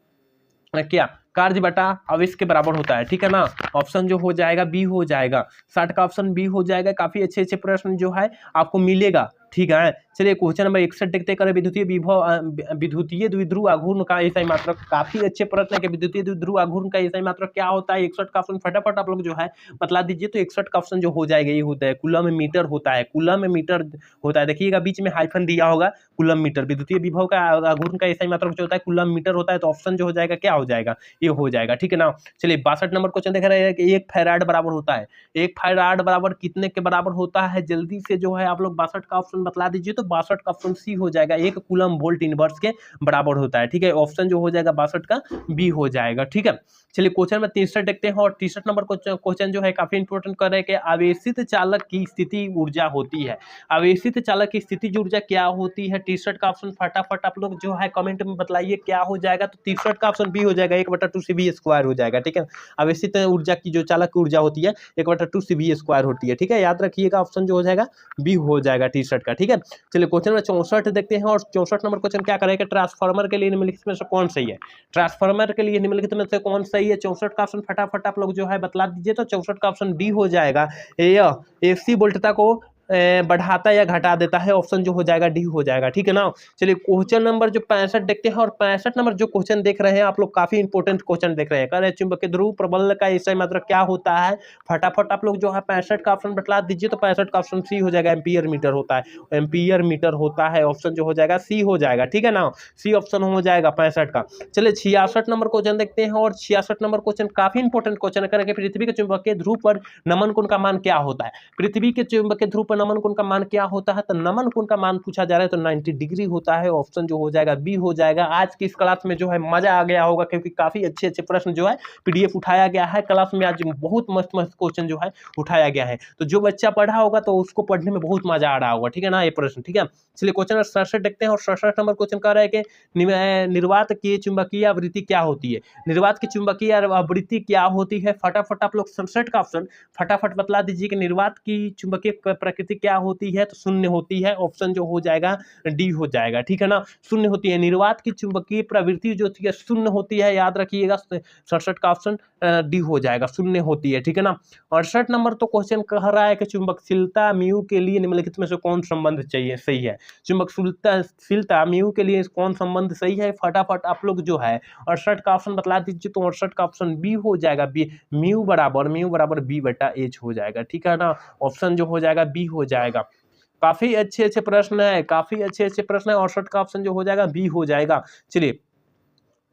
क्या, कार्य बटा आवेश के बराबर होता है, ठीक है ना। ऑप्शन जो हो जाएगा बी हो जाएगा, 60 का ऑप्शन बी हो जाएगा। काफी अच्छे प्रश्न जो है आपको मिलेगा ठीक है। चलिए क्वेश्चन नंबर 61 देखते हैं। विद्युतीय विभव विद्युतीय द्विध्रुव आघूर्ण का एसआई मात्रक। काफी अच्छे प्रश्न है कि विद्युतीय द्विध्रुव आघूर्ण का एसआई मात्रक क्या होता है। 61 का ऑप्शन फटाफट आप लोग जो है बतला दीजिए। तो 61 का ऑप्शन जो हो जाएगा ये होता है कूलम मीटर होता है। कूलम मीटर होता है, देखिएगा बीच में हाइफन दिया होगा कूलम मीटर। विद्युतीय विभव का आघूर्ण का एसआई मात्रक जो होता है कूलम मीटर होता है। तो ऑप्शन जो हो जाएगा क्या हो जाएगा, ये हो जाएगा। ठीक है ना। चलिए 62 नंबर क्वेश्चन देख रहे हैं कि 1 फैराड बराबर होता है। 1 फैराड बराबर कितने के बराबर होता है, जल्दी से जो है आप लोग 62 का ऑप्शन बतला दीजिए। तो 62 का ऑप्शन सी हो जाएगा, 1 कूलम वोल्ट इनवर्स के बराबर होता है। ठीक है, ऑप्शन जो हो जाएगा 62 का बी हो जाएगा। ठीक है। चलिए क्वेश्चन में 63 देखते हैं। और 63 नंबर क्वेश्चन जो है काफी इंपॉर्टेंट कर रहे हैं कि आवेशित चालक की स्थिति ऊर्जा होती है। आवेशित चालक की स्थिति ऊर्जा क्या होती है। 63 का ऑप्शन फटाफट आप लोग जो है कमेंट में बतलाइए क्या हो जाएगा। तो 63 का ऑप्शन बी हो जाएगा, 1/2 CV स्क्वायर हो जाएगा। ठीक है, आवेशित ऊर्जा की जो चालक ऊर्जा होती है 1/2 CV स्क्वायर होती है। ठीक है, याद रखिएगा ऑप्शन जो हो जाएगा बी हो जाएगा 63 का। ठीक है। चलिए क्वेश्चन में 64 देखते हैं। और 64 नंबर क्वेश्चन क्या करेगा, ट्रांसफार्मर के लिए निम्नलिखित में से कौन सही है। ट्रांसफार्मर के लिए निम्नलिखित में से कौन सही है। 64 का ऑप्शन फटाफट आप लोग जो है बतला दीजिए। तो 64 का ऑप्शन डी हो जाएगा, यह AC वोल्टता को बढ़ाता या घटा देता है। ऑप्शन जो हो जाएगा डी हो जाएगा। ठीक है ना। चलिए क्वेश्चन नंबर जो 65 देखते हैं। और 65 नंबर जो क्वेश्चन देख रहे हैं आप लोग काफी इंपॉर्टेंट क्वेश्चन देख रहे हैं। कह रहे चुंबकीय ध्रुव प्रबल का एसआई मात्रक क्या होता है। फटाफट आप लोग जो है 65 का ऑप्शन बतला दीजिए। तो 65 का ऑप्शन सी हो जाएगा, एम्पियर मीटर होता है। एम्पियर मीटर होता है, ऑप्शन जो हो जाएगा सी हो जाएगा। ठीक है ना, सी ऑप्शन हो जाएगा 65 का। चलिए 66 नंबर क्वेश्चन देखते हैं। और 66 नंबर क्वेश्चन काफी इंपॉर्टेंट क्वेश्चन है। पृथ्वी के चुंबकीय ध्रुव पर नमन कोण का मान क्या होता है। पृथ्वी के चुंबकीय ध्रुव पर नमन कोण का मान क्या होता है। तो नमन कोण का मान पूछा जा रहा है तो 90 डिग्री होता है। ऑप्शन जो हो जाएगा बी हो जाएगा। आज की इस क्लास में जो है मजा आ गया होगा, क्योंकि काफी अच्छे अच्छे प्रश्न जो है PDF उठाया गया है क्लास में। आज बहुत मस्त मस्त क्वेश्चन जो है उठाया गया है। तो जो बच्चा पढ़ा होगा तो उसको पढ़ने में बहुत मजा आ रहा होगा। ठीक है ना, ये प्रश्न। ठीक है, चलिए क्वेश्चन 67 देखते हैं। और 67 नंबर क्वेश्चन कह रहा है कि निर्वात की चुंबकीय आवृत्ति क्या होती है। निर्वात की चुंबकीय आवृत्ति क्या होती है। फटाफट आप लोग 67 का ऑप्शन फटाफट बतला दीजिए कि निर्वात की चुंबकीय प्रकृति क्या होती है। तो शून्य होती है। ऑप्शन जो हो जाएगा डी हो जाएगा। ठीक है ना, शून्य होती है। निर्वात की चुंबकीय प्रवृत्ति जो होती है शून्य होती है, याद रखिएगा। 67 का ऑप्शन डी हो जाएगा, शून्य होती है। ठीक है ना। 68 नंबर तो क्वेश्चन कह रहा है कि चुंबकशीलता म्यू के लिए निम्नलिखित में से कौन संबंध चाहिए सही है। चुंबकशीलता म्यू के लिए कौन संबंध सही है। फटाफट आप लोग जो है 68 का ऑप्शन बतला दीजिए। तो 68 का ऑप्शन बी हो जाएगा, बी म्यू बराबर B/H हो जाएगा। ठीक है ना, ऑप्शन जो हो जाएगा बी हो जाएगा। काफी अच्छे अच्छे प्रश्न है, काफी अच्छे अच्छे प्रश्न है। 68 का ऑप्शन जो हो जाएगा बी हो जाएगा। चलिए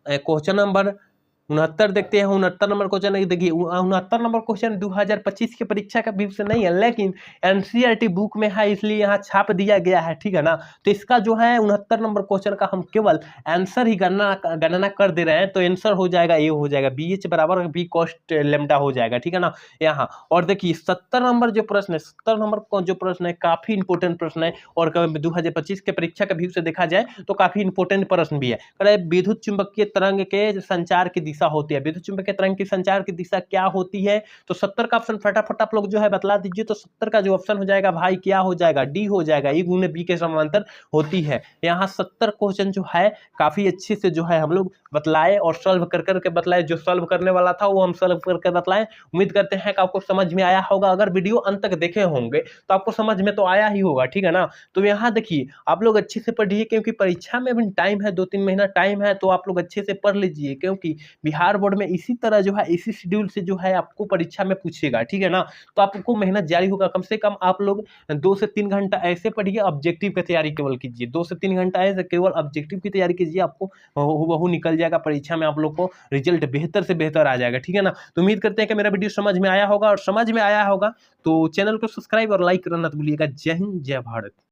क्वेश्चन नंबर 69 देखते हैं। 69 नंबर क्वेश्चन देखिए, 69 नंबर क्वेश्चन 2025 की परीक्षा का भी से नहीं है, लेकिन NCERT बुक में है, इसलिए यहाँ छाप दिया गया है। ठीक है ना। तो इसका जो है 69 नंबर क्वेश्चन का हम केवल आंसर ही गणना कर दे रहे हैं। तो आंसर हो जाएगा, ये हो जाएगा BH बराबर B कॉस्ट लेमडा हो जाएगा। ठीक है ना यहाँ। और देखिए 70 नंबर जो प्रश्न है, 70 नंबर जो प्रश्न है काफी इंपोर्टेंट प्रश्न है। और 2025 के परीक्षा के व्यू से देखा जाए तो काफी इंपोर्टेंट प्रश्न भी है। विद्युत चुंबकीय तरंग के संचार की दिशा होती है। विद्युत चुंबकीय तरंग की संचार की दिशा क्या होती है। तो 70 का ऑप्शन फटाफट आप लोग जो है बतला दीजिए। तो 70 का जो ऑप्शन हो जाएगा भाई क्या हो जाएगा, डी हो जाएगा। E गुने B के समांतर होती है। यहाँ 70 क्वेश्चन जो है काफी अच्छे से जो है हम लोग बतलाए और सॉल्व कर करके बतलाए। जो सॉल्व करने वाला था वो हम सॉल्व करके बतलाए। उम्मीद करते हैं कि आपको समझ में आया होगा। अगर वीडियो अंत तक देखे होंगे तो आपको समझ में तो आया ही होगा। ठीक है ना। तो यहाँ देखिए आप लोग अच्छे से पढ़िए, क्योंकि परीक्षा में भी टाइम है, 2-3 महीना टाइम है। तो आप लोग अच्छे से पढ़ लीजिए, क्योंकि बिहार बोर्ड में इसी तरह जो है इसी शेड्यूल से जो है आपको परीक्षा में पूछेगा। ठीक है ना। तो आपको मेहनत जारी होगा। कम से कम आप लोग 2 से 3 घंटा ऐसे पढ़िए, ऑब्जेक्टिव की तैयारी केवल कीजिए। 2 से 3 घंटा ऐसे केवल ऑब्जेक्टिव की तैयारी कीजिए, आपको हूबहू निकल जाएगा परीक्षा में। आप लोग को रिजल्ट बेहतर से बेहतर आ जाएगा। ठीक है ना। तो उम्मीद करते हैं कि मेरा वीडियो समझ में आया होगा, और समझ में आया होगा तो चैनल को सब्सक्राइब और लाइक करना मत भूलिएगा। जय हिंद, जय भारत।